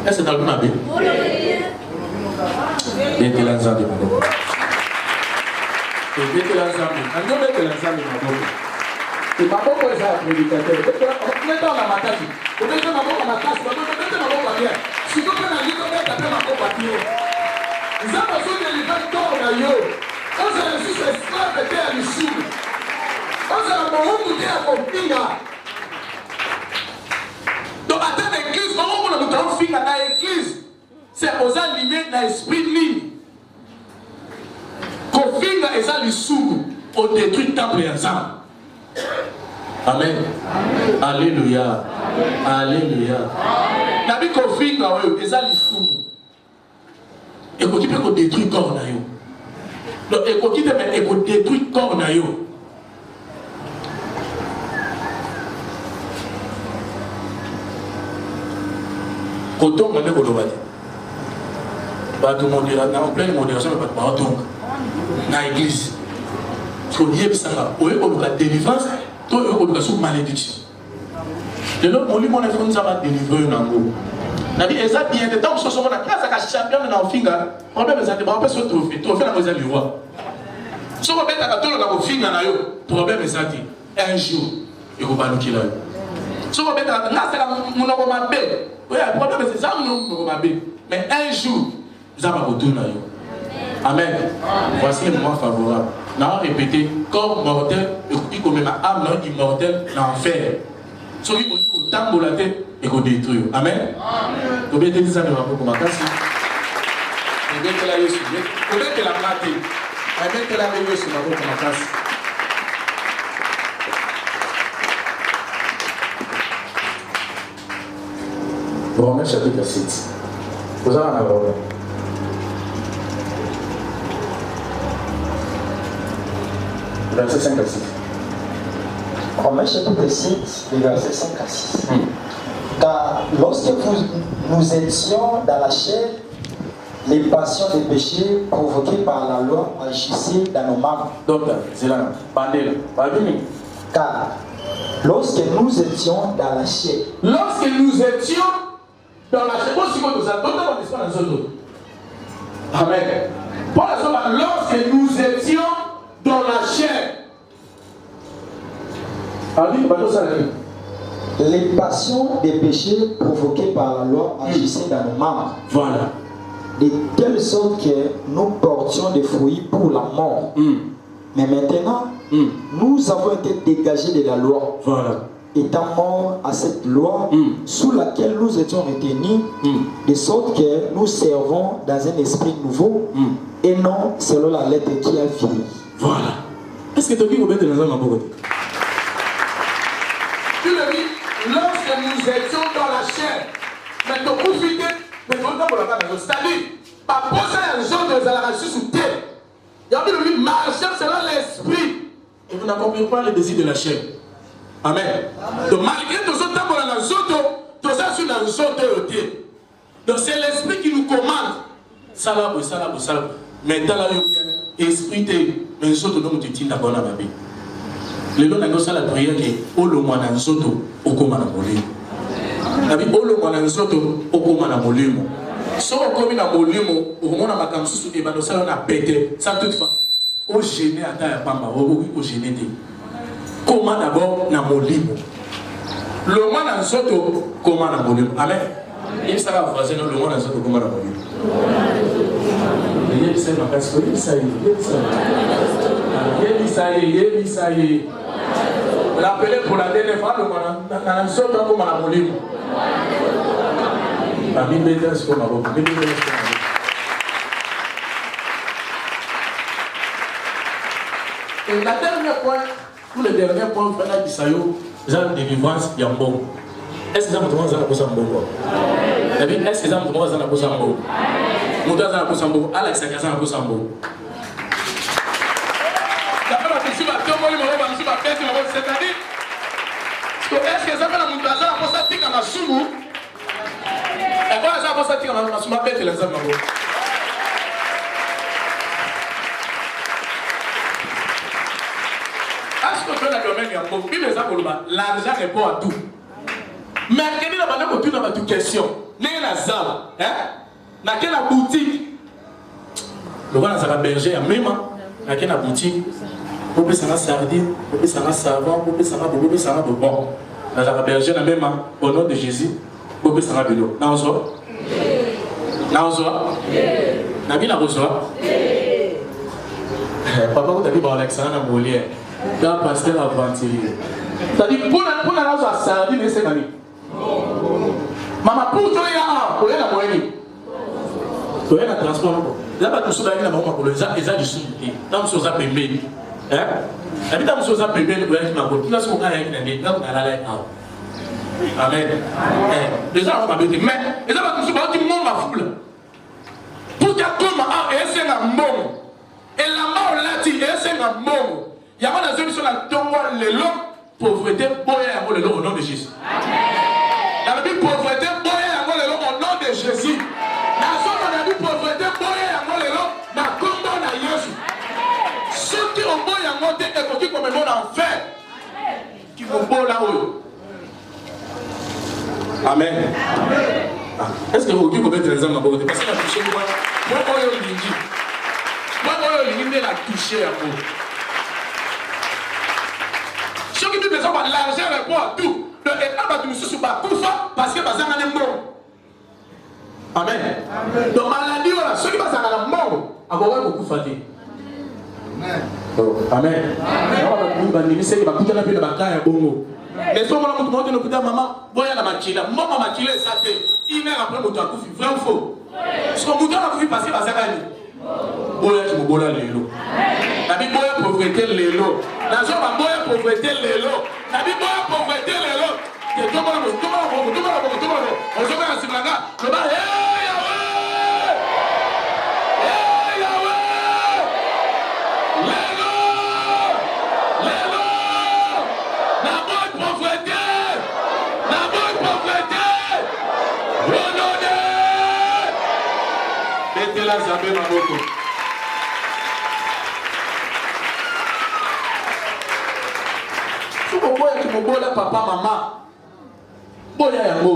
Est-ce que tu as le nabé? Bête l'ensemble. Bête l'ensemble. On doit mettre l'ensemble dans ma boque. Et ma boque est un prédicateur. On met dans la matage. On met dans ma boque à ma casse. On met dans ma boque à bien. Si vous prenez un livre, on met dans ma boque à pied. Nous avons besoin de livrer le corps à yo. On s'est reçu sur l'esclave de terre à l'issue. On s'est reçu à Compinga. Donc, à l'église, comment on a fait dans l'église? C'est aux animés dans l'esprit de ligne. Qu'on finga et ça les sous, on détruit le temple ensemble. Amen. Alléluia. Alléluia. La vie qu'on finga et ça les sous. Et qu'on dit qu'on détruit le corps. Donc, et qu'on dit qu'on détruit le corps. Quand on a dit qu'on va dire, en pleine modération, mais pas de dans l'église. Parce qu'on y est, on a délivrance, on a sous malédiction. De l'autre, on lui montre qu'on va délivrer un angle. On a dit, et ça, bien de temps, on a classe à champion dans le finger, on a besoin de se trouver, trouver la maison du roi. Si vous mettez à la fin, problème est ça. Un jour, il va nous killer. Si vous mettez à la fin, le problème c'est ça, mais un jour, vous allez retourner. Amen. Voici le moment favorable. Nous allons répéter comme mortel, et comme ma âme non immortelle l'enfer. Celui qui est tamboulaté et qui détruit. Amen. Vous pouvez dire ça de ma pour ma casse. Vous pouvez la Yesu. Vous pouvez la mater. Amen. Que la Yesu ma pour ma casse. Romains chapitre 7. Vous allez en avoir. Verset 5 à 6. Romains chapitre 6, les versets 5 à 6. Car lorsque nous étions dans la chair, les passions des péchés provoquées par la loi agissaient dans nos membres. Donc, c'est là, pendez là, car lorsque nous étions dans la chair, lorsque nous étions dans la chair, amen. Lorsque nous étions dans la chair, les passions des péchés provoquées par la loi agissaient dans nos membres. Voilà. De telle sorte que nous portions des fruits pour la mort. Mais maintenant, nous avons été dégagés de la loi. Voilà. Étant morts à cette loi sous laquelle nous étions retenus, de sorte que nous servons dans un esprit nouveau et non selon la lettre qui a vieilli. Voilà. Est-ce que tu as dit que vous dans un endroit? Tu le dis, lorsque nous étions dans la chair, mais tu profites, mais tu ne peux pas c'est-à-dire, par poser un jour de la sous terre. Il y a dit, marcher selon l'esprit. Et vous n'accomplissez pas les désirs de la chair. Amen. Donc, malgré tout ce temps, tout ça sur la zone de Dieu. Donc, c'est l'esprit qui nous commande. Salabo. Mais dans la esprit, mais nous sommes dans le temps d'abord. Le long de la prière qui est Olo Mwana Nsoto, Okomana Molimo. Nabi Olo Mwana Nsoto, Okomana Molimo. Si on commet dans Molimo, on a ma camsus et Banosa, on a pété, ça toutefois. Au gêné à ta pamba, au gêné. Comment d'abord na Molimo. Le Mwana Nsoto, comment na Molimo. Amen. Il sera voisin, le Mwana Nsoto, comment na Molimo. Il y a ça y est. L'appelé pour la dernière fois, le Nsoto, comment na Molimo. Et la dernière point, pour le dernier point, Frère Bisayo, genre de délivrance, il y a un bon. Est-ce que ça me demande à la cause en bon? Est-ce que ça me demande à la cause en bon? Mouta à la cause en bon, Alex à la cause en bon. C'est-à-dire, est-ce que ça fait la mouta à la cause en bon? Et quand ça va sortir, on va se mettre les hommes. Est-ce que tu as le domaine de mon Bible, l'argent n'est pas à tout. Mais quelle est la manière dont tu n'as pas de question? N'est la salle, hein? Dans quelle boutique? Le roi dans la berger, même dans quelle boutique? Pour que ça va sardine, pour que ça va savon, pour que ça va bon. Dans la berger, même au nom de Jésus. Bobe sanga bilo. Na ozo? Na ozo? Na bi na ozo? Papa ko tabi ba Alexandre na Molière. Da pasteur aventurier. Tadi pona na ozo asadi ne se nani. Mama puto ya ko na moyeni. Ko na transport ko. La ba tusuba ni na mama ko eza du sudi. Na mso za pembe. Habita mso za pembe ko ya ma ko. Tuna so ka ya ni ndé. Na ko na la ya. Amen. Les gens vont m'habiter. Mais les gens vont me dire mon ma foule. Pour qu'il y ait tout ma et c'est un bon. Et la mort l'a dit et c'est un bon. Il y a pas de solution à tomber le long. Pauvreté, boyer à le long au nom de Jésus. La Bible pauvreté, boyer à le long au nom de Jésus. La zone on a dit pauvreté, boyer à le long. Na combat na Jésus. Ceux qui ont boyer à monter et qui comme mon enfer. Qui vont boire là-haut. Amen. Est-ce que vous pouvez mettre les hommes à côté? Parce que la touche, moi, la touche. afficher un mot. Ce qui dit besoin de l'argent répond à tout. Le état va nous soucier parce que bazanga n'est mort. Amen. Donc maladie voilà, ceux qui passent à la mort, avoir beaucoup fatigué. Amen. Mais c'est que ma putain n'a plus de bataille bongo. Mais si on a montré que nous putain maman, voyez la maquille, maman maquille ça fait. Il met après mon temps vrai ou faux. Parce que mon temps a pu passer par ça gagner. Boya qui me bola l'élo. La Bible boya pauvreté l'élo. La joie va boya pauvreté l'élo. La Bible boya pauvreté l'élo. On se met à Siblanga. Le bas, hey Yahweh! Hey Yahweh! L'élo! L'élo! La bonne pauvreté! La bonne pauvreté! Redonnez! Mettez-la Zabé Maboko. Tout le monde qui me boit papa, maman. Boya yango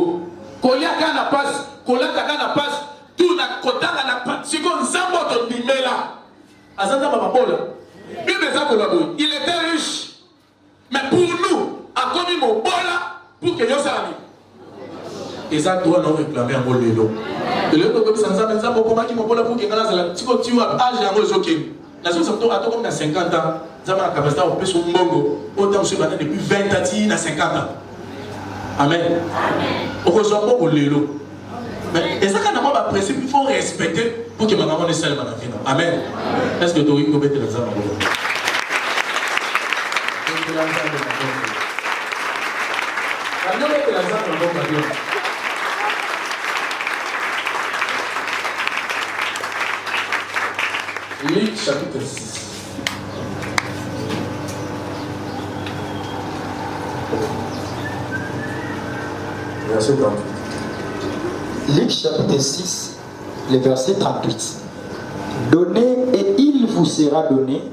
kolia kana passe kolata kana passe tout na kotanga na siko nzambo to bimela azanda baba bola bible za ko labo il était riche mais pour nous a commis mon bola pour que yo sami eza doit non réclamer en lelo le ko ça nzambo ko maki mon bola pour que ngala zala siko tiwa âge yango ezoke na so ça to comme na 50 ans nzamba na capacité au peso mbongo autant se battre depuis 20 ans na 50 ans. Amen. On reçoit pas au lélo. Mais et ça quand on va principe il faut respecter pour que maman ne s'aille pas dans la vie. Amen. Est-ce que tu as mettre les hommes Luc chapitre 6. Luc chapitre 6, le verset 38. Donnez et il vous sera donné.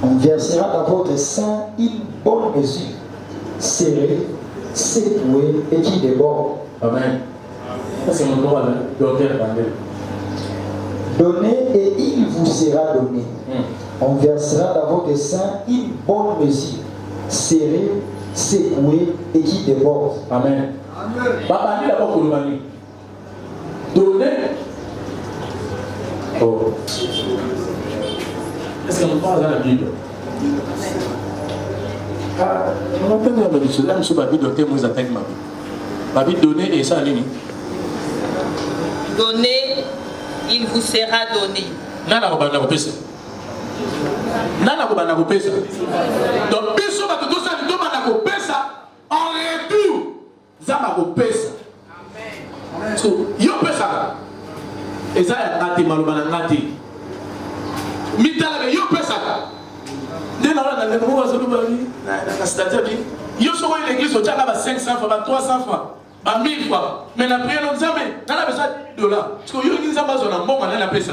On versera dans votre sein une bonne mesure, serrée, secouée et qui déborde. Amen. C'est mon droit, docteur Bandel. Donnez et il vous sera donné. On versera dans votre sein une bonne mesure, serrée, secouée et qui déborde. Amen. Papa dit d'abord pour le mani. Donnez. Oh. Est-ce qu'on parle dans la Bible? On va prendre la Bible. Là, je suis pas Bible, docteur, moi, j'attaque ma Bible. Ma Bible donnée et ça, allez. Donnez, il vous sera donné. Nana ko bana ko pesa. Nana ko bana ko pesa. Donc, biso ba tout ça, tout bana ko pesa. En retour, zama ko pesa. Amen. So, yo pesa. Eza ngati malobana ngati. Mitala be yo pesa. Dena on a le mo wazo ba ni na c'est-à-dire bi yo so ko l'église o tchaka ba 500 francs, ba 300 francs, ba 1000 francs. Mais la prière non jamais, na besoin de dollars. Parce que yo ngi nzamba zo na mbongo na pesa.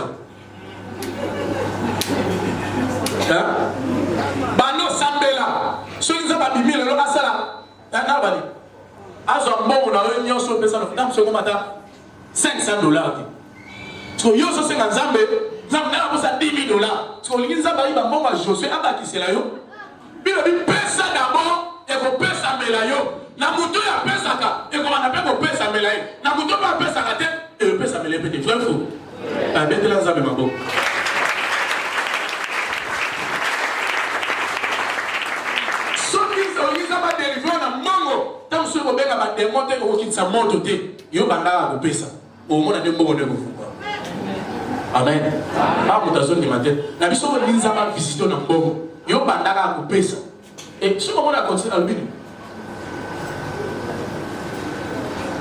Hein? Bano sambela. So ngi nzamba bi 1000 lo asala. Na bali. Azo mbongo na yo nyoso pesa na ndam so ko mata $500. Parce que yo so senga nzambe nzambe na bosa $10,000. Parce que ngi nzamba iba mbongo a Josué abakisela yo. Bino bi pesa d'abord et ko pesa mela yo. Na muto ya pesa ka et ko na pe ko pesa mela yo. Na muto pa pesa ka te et ko pesa mela pe vrai fou. Ah bête la nzambe mabo. Tant que vous avez démontré que vous avez monté, vous avez pesa. Au moins, vous avez Amen. Ah, vous avez dit matin. La mission de l'Inzama visiter dans Bongo. Vous avez pesa. Et ce moment là continue à le dire.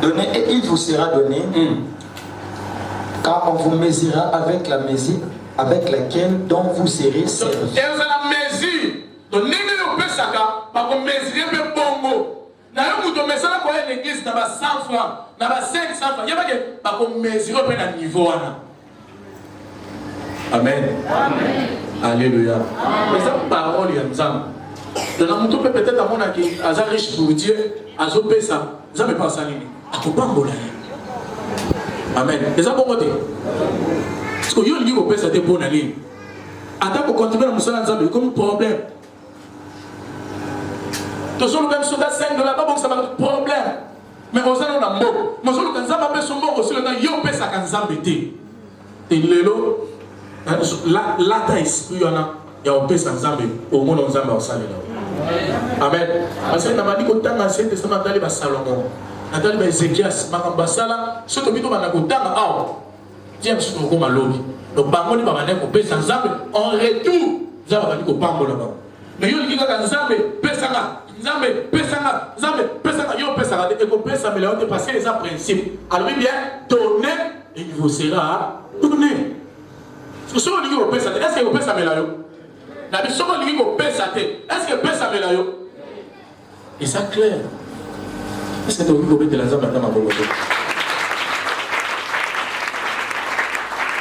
Donnez et il vous sera donné. Car on vous mesurera avec la mesure avec laquelle dont vous serez servi. Et vous avez la mesure. Donc, n'ayez pas pesa par qu'on mesure le Bongo. Na yo muto mesala ko une église na ba 100 francs, na ba 500 francs. Yaba ke ba ko mesurer pe na niveau wana. Amen. Amen. Alléluia. Mais ça parole ya nzambe. Donc na muto peut-être à mon aki aza riche pour Dieu, azo pesa, ça me passe nini. Akobambola. Amen. Et ça bon côté. Parce que yo ngi ko pesa te bon ali. Attends pour continuer à mousser ensemble, comme problème. Toujours le même soldat 5 de là-bas, donc ça va être problème. Mais on s'en a un mot. Mais on s'en a un mot aussi, le temps, il y a un peu ça quand ça m'était. Et l'élo, là, t'as esprit, il y a un peu ça au monde, on s'en va au salon. Amen. Parce que nous avons dit que dans l'Ancien Testament, nous avons Salomon, nous avons Ézéchias, nous avons Basala, ce que nous avons dit, Dieu nous avons dit, lobby. Donc, par contre, nous avons dit que nous avons en retour, nous avons dit que nous avons dit mais nous avons dit que nous avons dit parce que les principes. Alors, bien, donner, et il vous sera donné. Ce que vous dit que est-ce que vous pouvez s'améliorer? La mission dit que vous pouvez s'améliorer. Est-ce que vous pouvez s'améliorer? Et ça clair. Est-ce que vous pouvez mettre la zone maintenant à vos motos?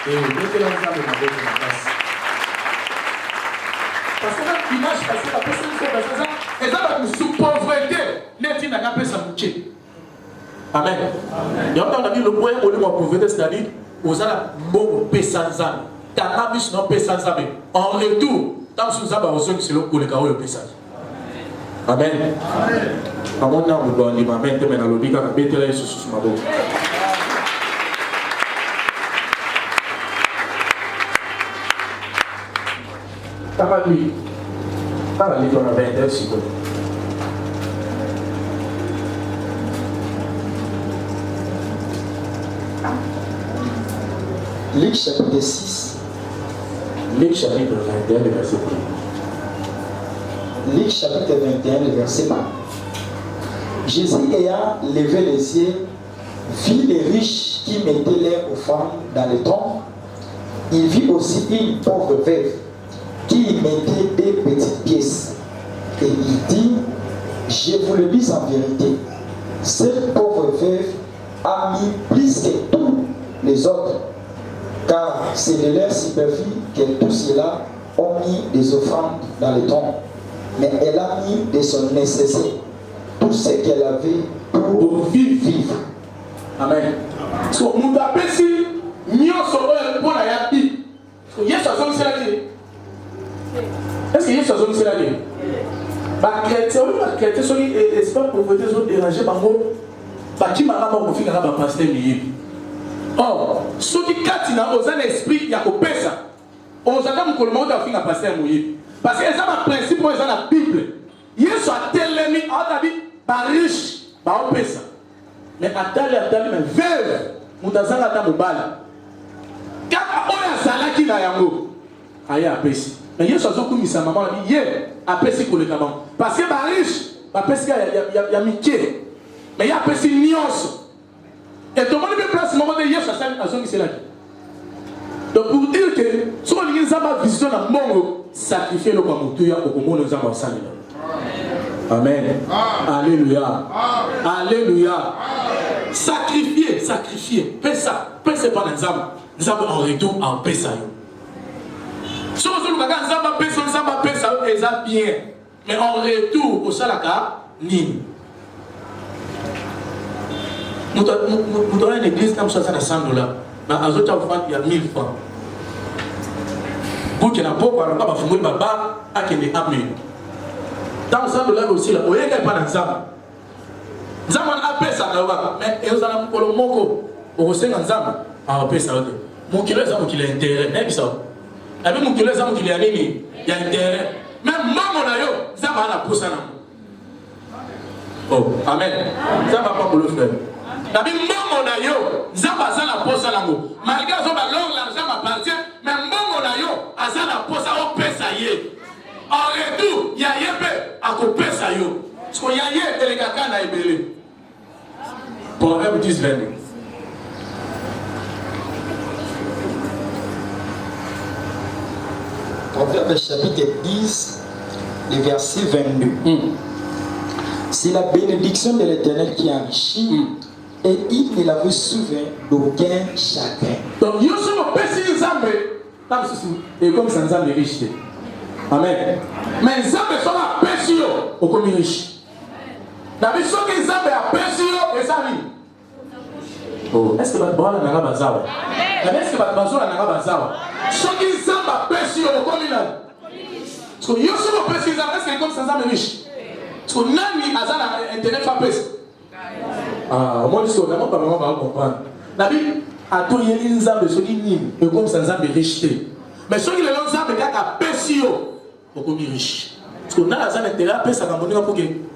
Et vous mettez la zone à vos motos. Parce que l'image, parce que la personne qui fait ça, et ça va nous sous pauvreté. N'est-il n'a pas sa bouche. Amen. Et on a dit le point où nous avons pauvreté, c'est-à-dire, aux ala bon pesanza. Cannabis non pesanza. En retour, tant que nous avons besoin de ce que le chaos est pesanza. Amen. Amen. Amen. Amen. Amen. Amen. Amen. Amen. Amen. Lui, par la livre 21 secondes. Luc chapitre 6. Luc chapitre 21, le verset 1. Luc chapitre 21, le verset 1. Jésus ayant levé les yeux, vit les riches qui mettaient leurs offrandes dans les tombes. Il vit aussi une pauvre veuve qui mettait des petites pièces. Et il dit, je vous le dis en vérité, cette pauvre veuve a mis plus que tous les autres, car c'est de leur superficie que tous ceux-là ont mis des offrandes dans les tombes. Mais elle a mis de son nécessaire tout ce qu'elle avait pour vivre. Amen. So, nous appelons ici, nous sommes pour la yapi. Yes, ça sonne cela dit. Est-ce que yes, ça sonne cela dit? Bah, chrétien, oui, bah, chrétien, ceux qui espèrent pauvreté sont dérangés par moi. Bah, qui m'a ramené au final, bah, pasteur lié. Or, ceux qui katina aux un esprit, il y a qu'au pesa. On s'attend que le monde a fini à pasteur mouillé. Parce que ça, un principe, pour la Bible. Yes, soit tel l'ennemi, on a dit, bah, riche, bah, on pesa. Mais attendez, mais veuve, nous avons la mobile. Quand on a salaki na yango, aïe à pesi. Mais il y a chose comme ça, maman dit, a pesi pour le caban. Parce que bah riche, bah pesi il y a miqué. Mais il y a pesi nios. Et tout le monde peut placer moment de hier, ça sert à son qui c'est là. Donc pour dire que si on a une vision à mon sacrifier le comme tout y a au moment nous avons ça. Amen. Alléluia. Alléluia. Sacrifier, sacrifier. Fais ça. Fais ça par l'exemple. Nous avons en retour en paix ça. Si vous avez un paix ça, c'est bien. Mais en retour, au salaka, ni. Nous avons une église comme ça, ça a 100 $. Mais à d'autres enfants, il y a 1000 francs. Vous qui n'avez pas, on va faire un baba à qui est amené. Dans 100 $ aussi, là, vous n'avez pas d'exemple. Nous avons un paix ça, mais nous avons un peu de moko. Vous avez un exemple. Ah, paix ça. Mon kilo, c'est qu'il a intérêt. N'est-ce pas? Avec mon kilo, c'est qu'il a aimé. Il y a intérêt. Même maman, ça va la pousser. Oh, amen. Ça va pas pour le faire. Avec maman, ça va la pousser. Malgré ça, l'argent m'appartient. Mais maman, ça la pousser au paix ça y est. En retour, il y a un peu à couper ça. Parce qu'il y a un peu de caca à ébélé. Proverbe 10, 22. Proverbe chapitre 10, le verset 22. C'est la bénédiction de l'Éternel qui enrichit et il ne la vous souvient d'aucun chagrin. Donc, il y a un petit Nzambe, et comme ça, Nzambe est riche. Amen. Mais Nzambe sont la péché au comme riche. D'abord, ceux qui Nzambe a péché et ça vit. Oh, est-ce que votre bras n'a pas bazawa? Est-ce que votre bazawa n'a pas bazawa? Ceux qui Nzambe ma pêche au communal. Parce que yo sur le pêche, c'est comme ça, mais riche. Parce que nani azana intérêt fa pêche. Ah, moi je suis vraiment pas vraiment va comprendre. La Bible a tout yé nzambe so ni et comme ça nzambe riche. Mais ceux qui le nzambe ka pêche yo au commun riche. Parce que nani azana intérêt pêche ça pour que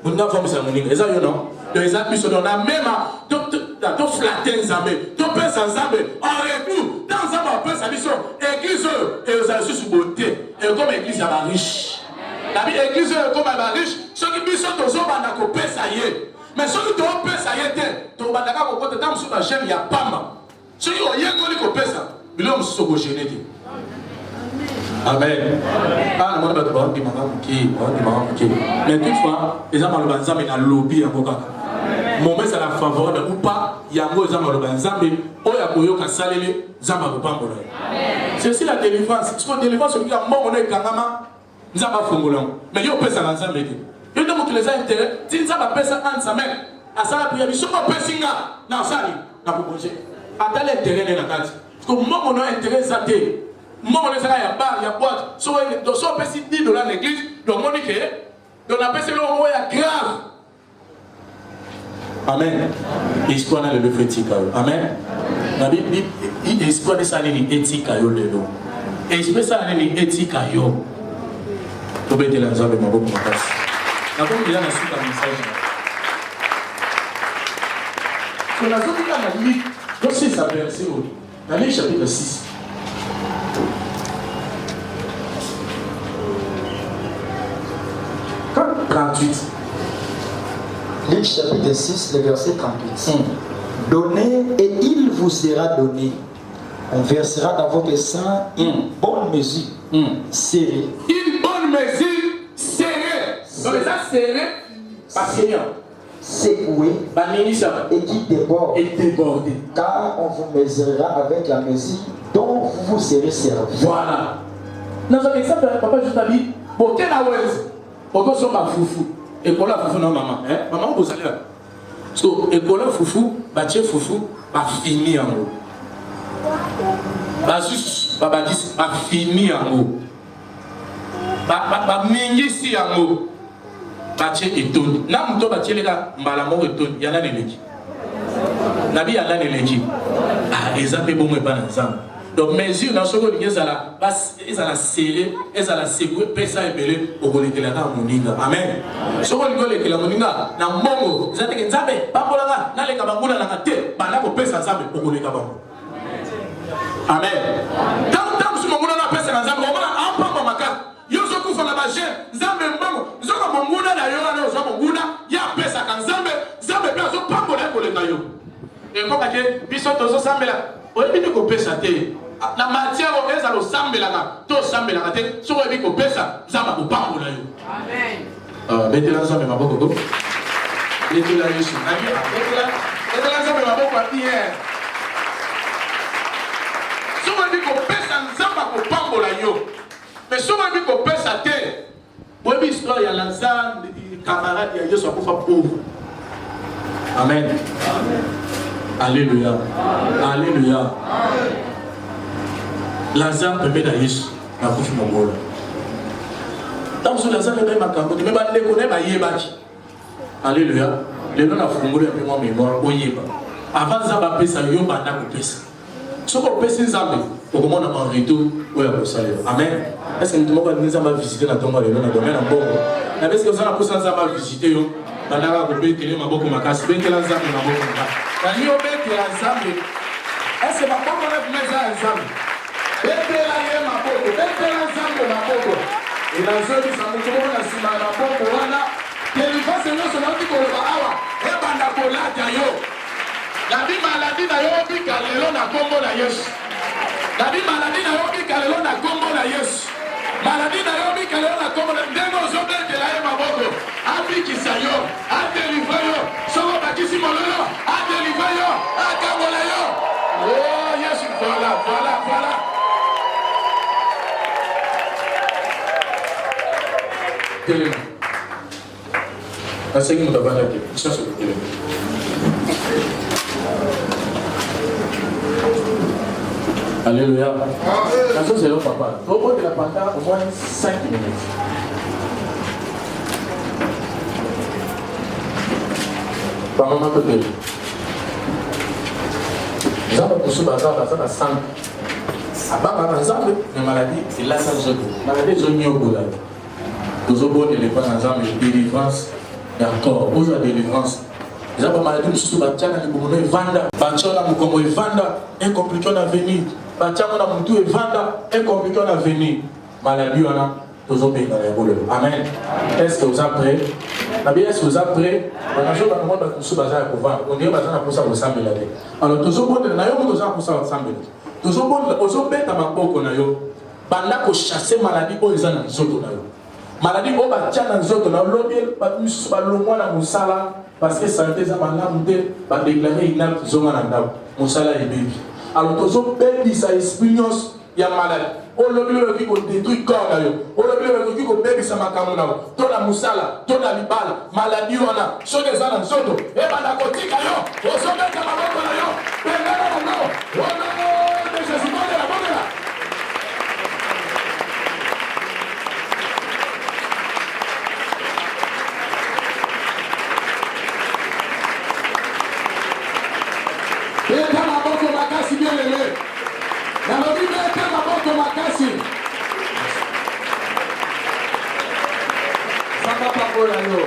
mon gars forme ça mon nini. Eza yo non. Les amis sont dans la même to flatter nzambe, to pêche nzambe. En retour, dans nzambe pêche ça biso église et aux assis sous beauté. Et comme église ya ba riche. La Bible église comme ba riche, ceux qui biso to zo banda ko pêche ça yé. Mais ceux qui ont pêché, ça y est, tu vas d'accord côté tam sur la chaîne, il y a pas mal. Ceux qui ont rien connu qu'on pêche ça, mais l'homme se sont gênés. Amen. Ah, non, mais toutefois, les hommes ont le un lobby à Boka. Mon mec, c'est la favorable ou pas, il y a un mot, ils ont le banzam, mais oh, il y a un peu de salé, Zamba Bopambo. C'est aussi la délivrance. Parce que la délivrance, c'est un mot, on est Kangama, Zamba Fongolon. Mais il y a un peu de salazam. Il y a des intérêts, si nous avons fait ça en semaine, à ça la prière, si on peut faire ça, non, ça, on a proposé. À tel intérêt de la carte. Parce que moi, on a intérêt à ça. Moi, on a ça, il y a bar, il y a boîte. Si on peut faire $10 l'église, donc on dit que, on a fait ça, on est grave. Amen. L'espoir n'a le critique. Amen. La Bible dit, l'espoir de ça, il est éthique. Et l'espoir de ça, il est éthique. Vous pouvez dire, vous avez ma beaucoup de place. Nous avons déjà la suite à message. Nous avons déjà la Bible, donc c'est ça verset dans le chapitre 6. Quand 38. Luc chapitre 6, le verset 38. Donnez et il vous sera donné. On versera dans votre sein une bonne mesure serrée. Une bonne mesure serrée. Donc ça serré, parce qu'il y a secoué et qui déborde. Et débordé. Car on vous mesurera avec la mesure dont vous serez servi. Voilà. Dans un exemple, papa juste a dit, bon, quel awez, pourquoi sont ma foufou? Et pour la foufou, non, maman. Maman, vous allez là. So, et pour la foufou, bah, tiens, foufou, bah, fini en haut. Bah, juste, bah, dis, bah, fini en haut. Bah, mingi si en haut. Bah, tiens, étonne. Là, mon bah, tiens, les gars, bah, la mort étonne. Il y en a des légumes. Nabi, il y en a des légumes. Ah, les amis, bon, mais pas ensemble. Donc, mesure dans ce que ils ont serré, ils ont secoué, pesa et belé, au côté de la moninga. Amen. Ce qu'on dit que la moninga, na mongo, ils ont dit que Nzambe, pas pour la gare, na les kabangula na kate, bana ko pesa Nzambe, au côté de kabango. Amen. Tant que mon na pesa Nzambe, on va en pas maka. Yo so ku fana ba je, Nzambe mbango, zo ka monguna na yo na zo monguna, ya pesa kan Nzambe, Nzambe pe zo pambo na ko le kayo. Et comme que biso tozo sambela, o ebi ko pesa te. La matière au ezalo sambelaka to sambelaka te so ebi ko pesa zamba ko pambola yo. Amen. Betela nzambe maboko ko. Betela Yesu. Betela nzambe maboko hier. So ebi ko pesa nzamba ko pambola yo. Mais so ebi ko pesa te. Bo ebi histoire ya Lazare camarade ya Yesu akufa pauvre. Amen. Alléluia. Alléluia. Lazare peut mettre à Yesu na kufi mongola. Tant que Lazare est ma cambo, mais ba le connaît ba yebaki. Alléluia. Le nom na fungolo ya moi mémoire oyeba. Avant ça ba pesa yo banda ko pesa. Soko pesa nzambe, pour comment on a retour oya ko salaire. Amen. Est-ce que nous devons nous aller visiter na tomba le nom na domaine na bongo. Na est-ce que ça na posa nzamba visiter yo? Banda ko pe tele maboko makasi, pe tele nzambe maboko makasi. Quand yo be tele nzambe, est-ce que ba bongo na meza nzambe? Betela ye maboko, betela nzambe maboko. Et la zone sa mukolo na sima na maboko wana. Telefone se no sona ti ko ba awa. E banda ko la ja yo. La bi maladie na yo bi kalelo na kombo na Yesu. La bi maladie na yo bi kalelo na kombo na Yesu. Maladie na yo bi kalelo na kombo na ndemo zo betela ye maboko. Abi kisayo, a deliver yo. Soko bakisi mololo, a deliver yo, a kabola yo. Oh Yesu, voilà, voilà, voilà. Télé. La cinquième de la télé. Ça c'est le télé. Alléluia. La chose c'est le papa. Au bout de la pendant au moins 5 minutes. Par maman peut-être. Nous avons poussé dans la sang. Avant par exemple, les maladies, c'est là ça se maladie sont mieux au bout. Nous avons des délivrance et encore, vous avez délivrance. Nous avons maladie, nous sommes battus dans le gouvernement et vendre. Battus dans le gouvernement et vendre. Un compliqué en avenir. Battus dans le tout et vendre. Un compliqué en avenir. Maladie, on a. Nous avons bien dans les boules. Amen. Est-ce que vous êtes prêts? Est-ce que vous êtes prêts? On a joué dans le monde dans le sous-bazar pour vendre. On dirait que vous avez pour ça vous semblez là. Alors, nous avons bien dans le monde pour ça vous semblez. Nous avons bien dans le monde qu'on a eu. Banda ko chasser maladie au ezana nzoto na yo. Maladie au batia na nzoto na lobi ba musu ba longwa na musala parce que santé za malamu te ba déclarer inap zonga na ndao. Musala ebebi. Alors tozo bebi sa expérience ya maladie. O lobi le ki ko détruire corps na yo. O lobi le ki ko bebi sa makamu na yo. To na musala, to na libala, maladie wana. So ezana nzoto. E banda ko tika yo. O so beta maboko na yo. Pengana na yo. O no de Jésus de la bonne. Beta maboko makasi bien aimé. Na lobi beta maboko makasi. Samba papola yo.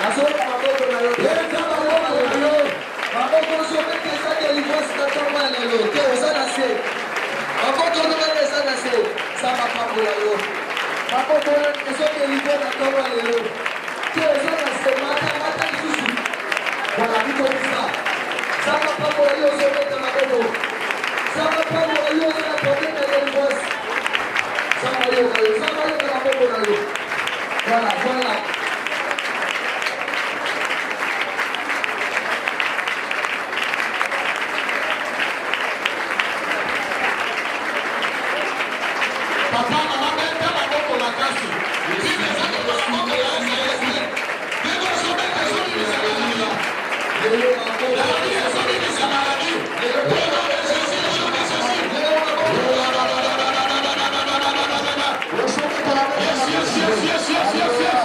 Asoka maboko na yo. Beta maboko na yo. Maboko so beta sa délivrance na tomba na yo. Ke osana se. Maboko no beta sana se. Samba papola yo. Maboko so délivrance na tomba na yo. Ke osana se mata isusu. Voilà bito ça. Samba papola yo so beta maboko. Samba papola yo na tomba na délivrance. Samba yo na maboko na yo. Voilà, voilà. Papa, maman, bête, ma boko la casse. Si les gens de la boko la casse, les gens sont bêtes, ils sont mis sa maladie. La maladie, ils sont mis sa maladie. Au nom de Jésus, au nom de Jésus. Yes, yes, yes, yes, yes, yes.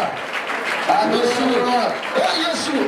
Amen. Oh, Yeshua.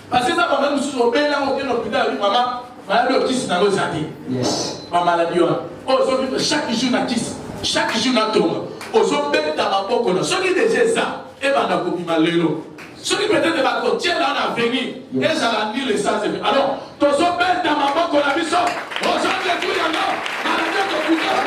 Parce que ça va même sur le là au hôpital maman maladie au 10 dans nos années. Yes. Ma maladie aujourd'hui chaque jour na 10, chaque jour na tombe. Aujourd'hui dans ma boko na ceux qui déjà ça et va na kobi malelo. Ceux qui peut-être va continuer là en avenir et ça la ni les sens. Alors aujourd'hui dans ma boko na biso aujourd'hui tout y en a maladie au hôpital.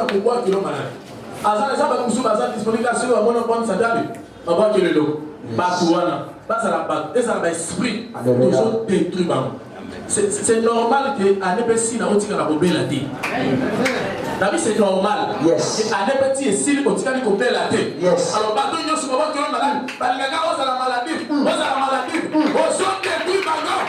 pourquoi tu l'as malade. Azan les gens qui sont disponibles à ceux qui ont un bon santé, on va que le lot. Batouana, ça la bat, et ça va esprit, toujours détruit. C'est normal que à n'épeci na otika la bobé la té. David c'est normal. Yes. À n'épeci et s'il otika ni kopé la té. Yes. Alors bateau nyo sur moment que l'on malade, bah les gars on a la maladie, on a la maladie, on sont détruits maintenant.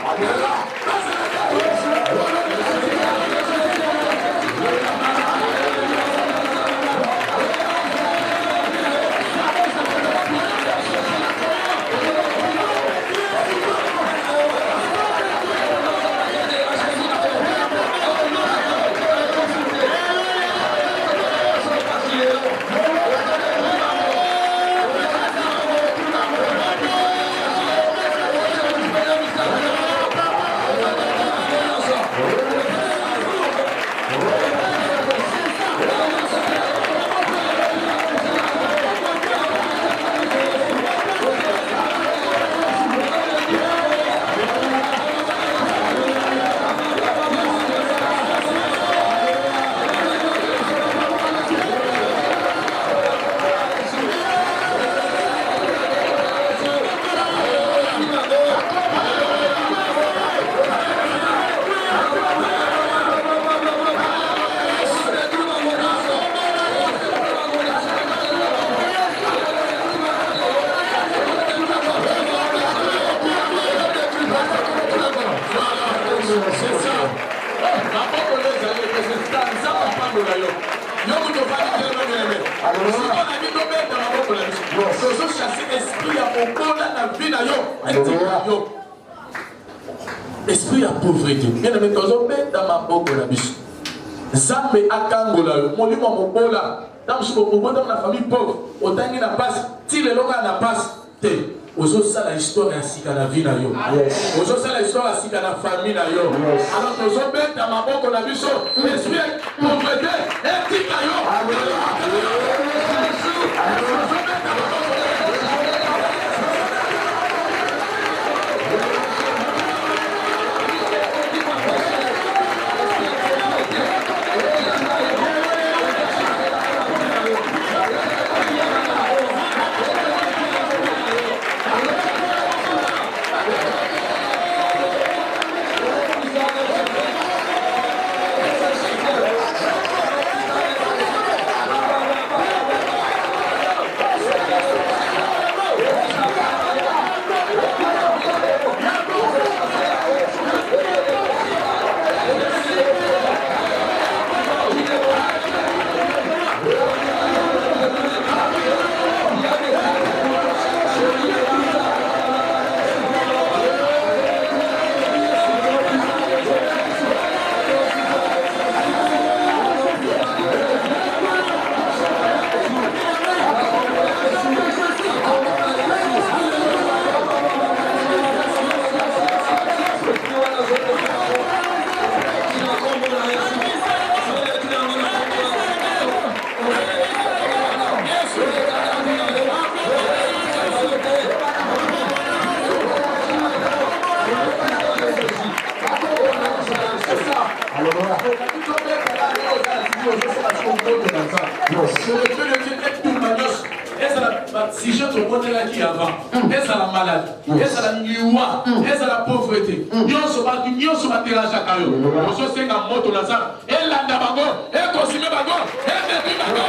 Esprit à pauvreté. Bien aimé, dans ma boque la biche. Zambe akangola yo. Mon livre mon bola. Dans la famille pauvre. Autant qu'il n'a pas. Tire le n'a pas. Ozo ça la histoire ainsi qu'à la vie na yo. Ozo ça la histoire ainsi qu'à la famille na yo. Alors nous sommes dans ma boque la biche. Esprit pauvreté. Et tika yo. Si je te connais là qui avant, est-ce à la maladie, est-ce à la nuit, est-ce à la pauvreté, nous sommes à terre à chaque jour. Nous sommes à moto Lazare, et là d'abord, et consommer bago, et bébé bago.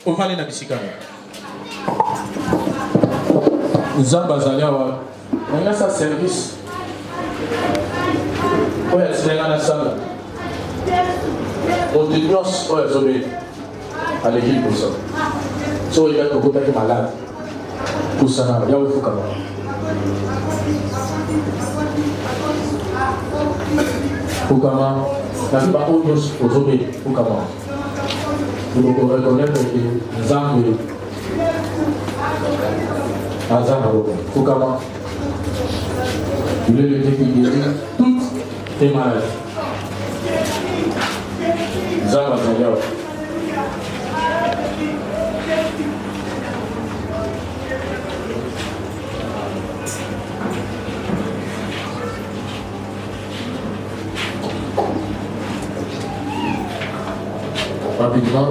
Ofani na bisikana. Nzamba zaliawa. Nanga sa service. Oya sinenga na sala. Continuous oya zobe. Allez pour ça. So il va te contacter malade. Pour ça là, il y a où il faut quand même. Pour comment? La vie va au mieux pour zobe. Pour comment? Nous devons reconnaître que Zambé a Zambé. Pour comment? Il est le Dieu qui guérit toutes tes maladies. Zambé Zambé. Rapidement,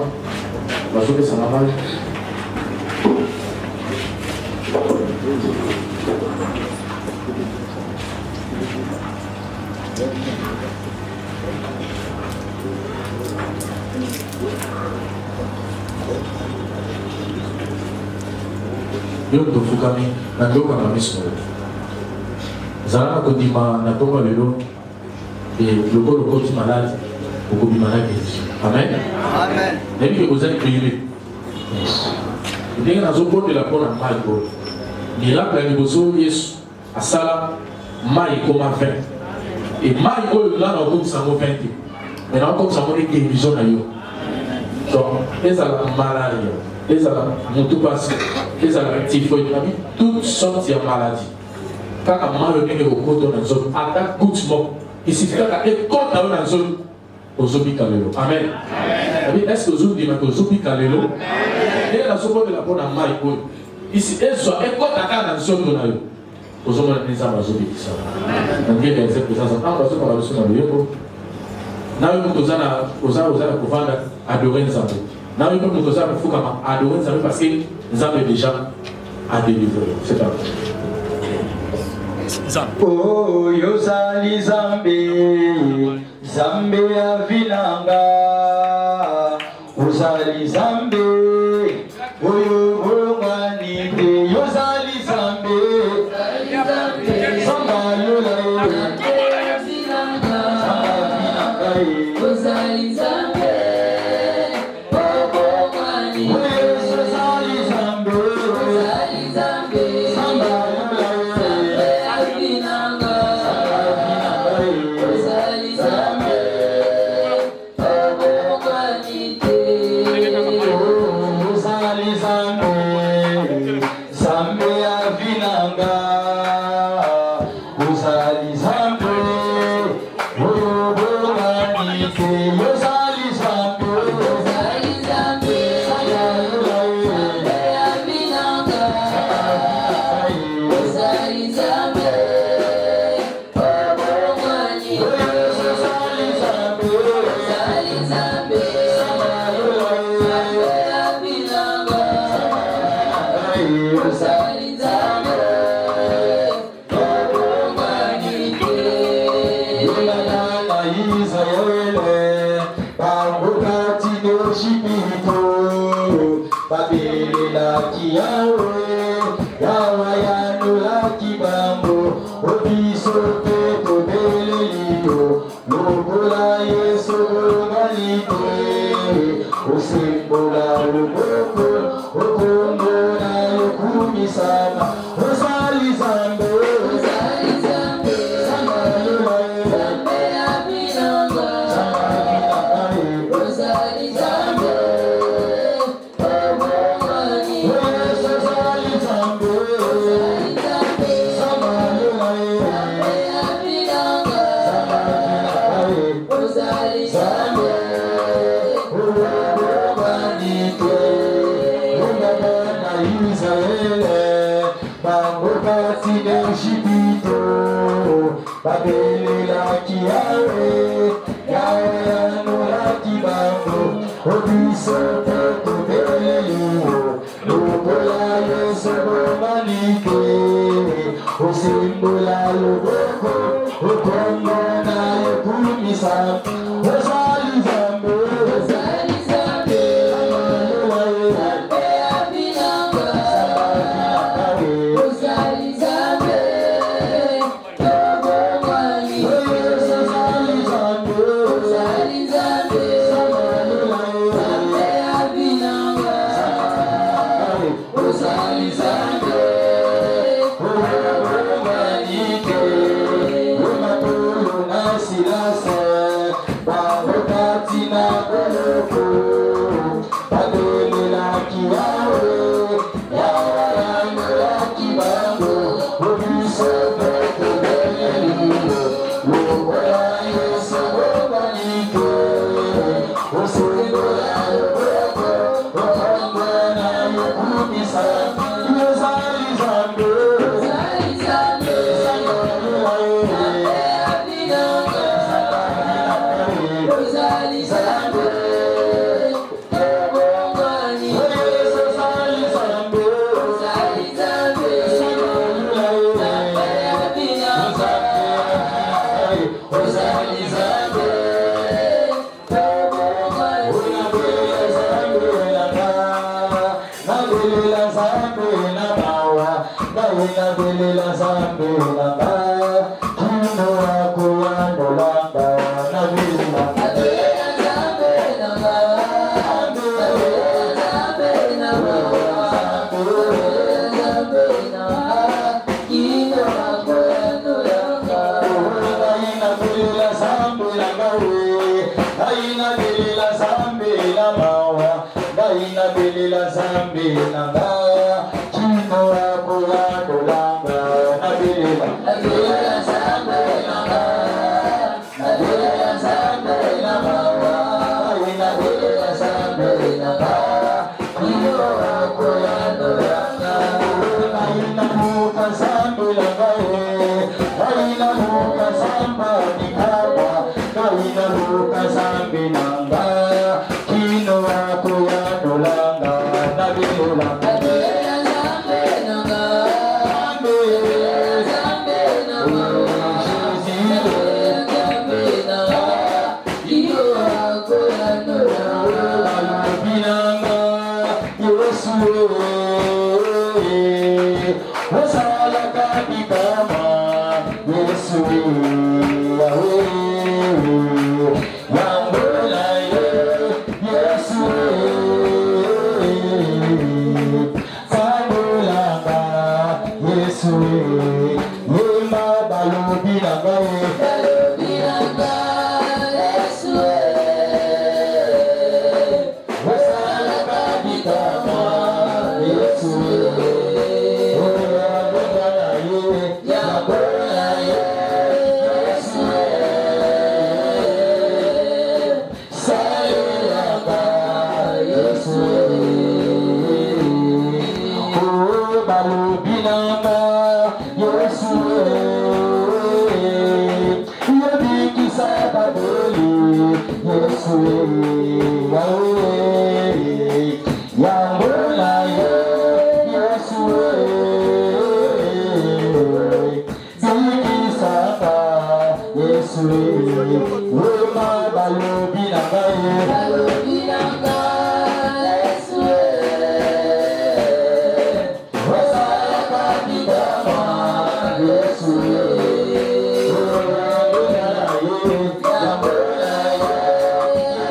parce que ça va mal. Yo tofukami na ndoka na miso. Zala kodima na tomba lelo et le corps continue malade au malade. Amen. Amen. Même que vous êtes privé. Dès que nous avons de la bonne maille, miracle à l'évolution Yesu à sala maille comme à 20 et maille là on compte ça 20. Maintenant comme ça on est guérison à yo. Donc les ala malaria, les ala motopathie, les ala typhoïde, toutes sortes de maladies. Quand on mal le au côté dans zone attaque goutement. Il suffit qu'à compte dans la zone Ozobi Kalelo. Amen. Est-ce que vous dites que Ozobi Kalelo? Et la somme de la bonne maille. Ici, elle soit et quand à dans le sol de la Ozobi Ozobi. Donc, il y a des présence. Ah, parce qu'on a reçu dans le Yoko. Nous avons pouvoir adorer les amis. Nous avons pouvoir adorer les amis parce que nous avons déjà à délivrer. C'est ça. Oh, Yosali Zambi. Zambe avilanga, Uzali Zambe, Oyo Boromani, Yosali Zambe, Samba Lola, Uzali Zambe, Boromani, Yosali Zambe, Uzali Zambe, Samba Lola, avilanga, Uzali Zambe.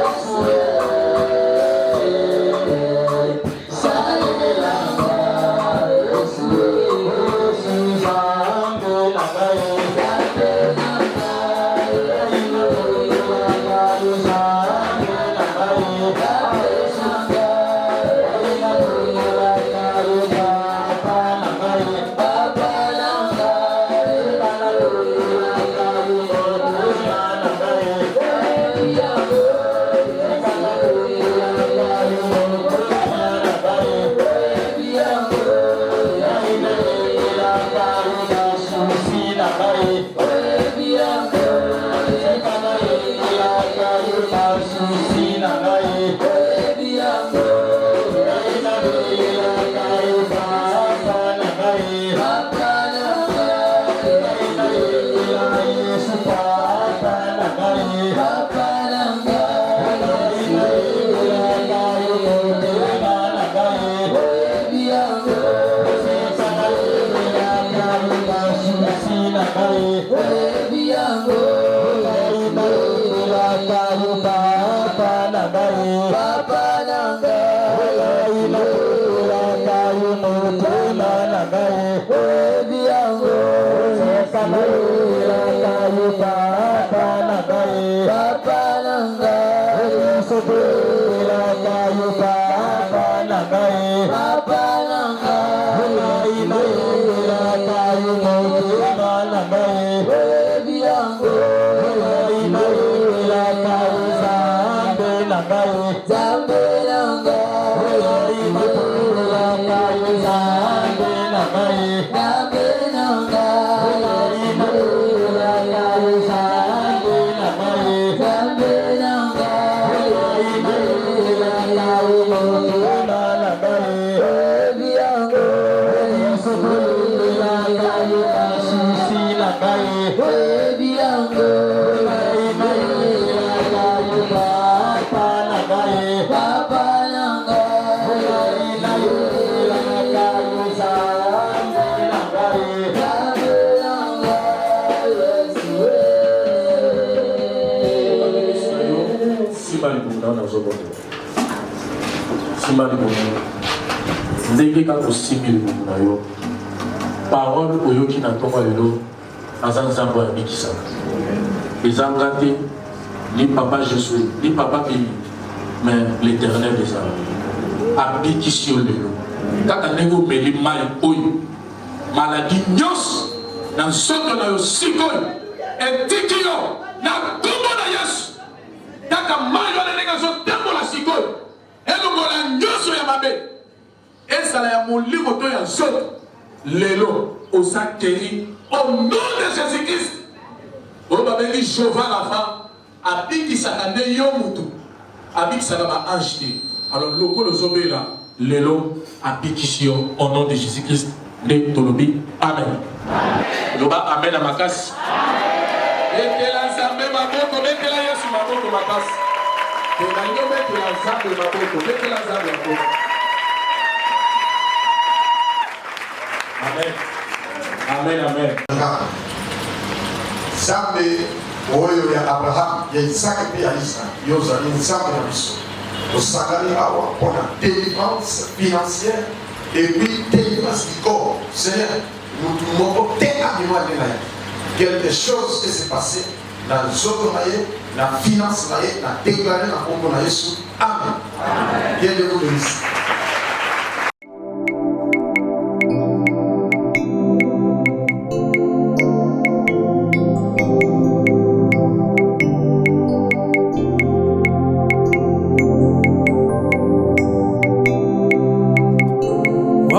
Yes, ndenge kaka osimbi libumu na yo parole oyoki na ntongo lelo aza nzambe ayebikisaka ezanga te ni papa Jésus ni papa Pili mais l'éternel des armées abikisi yo lelo kaka ndenge omeli mai oyo maladi nyonso na nzoto na yo sikoyo etiki yo na nkombo na Yesu kaka mai wana ndenge azotambola sikoyo elongola nyonso ya mabe ezala ya molimo to ya nzoto lelo oza guéri au nom de Jésus-Christ oyo babengi Jéhovah Rapha abikisaka nde yo mutu abikisaka baange te alors lokolo ozobela lelo abikisi yo au nom de Jésus-Christ nde tolobi amen loba amen na makasi betela nzambe maboko betela Yesu maboko makasi elangi obetela nzambe maboko betela nzambe maboko. Amen. Amen, amen. Nzambe oyo ya Abraham, ya Isaac et ya Israël, yozali nzambe na biso. Osangani awa pour la délivrance financière et puis délivrance du corps. Seigneur, nous moko te abima de la quelque chose qui s'est passé dans le zoto naye, la finance naye, la déclaré na kombo na Yesu. Amen. Dieu de vous bénisse.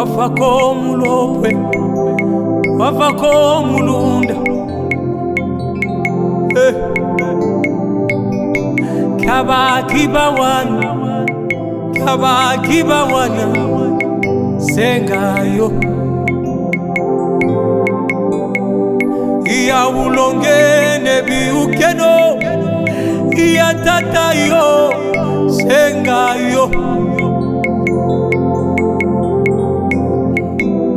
wafako mulopwe wafako mulunda kabakiba wana sengayo iya ulongene biukeno iya tatayo sengayo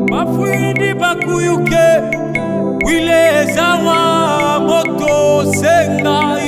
Mafwindi bakuyuke wile zawa moto sengayo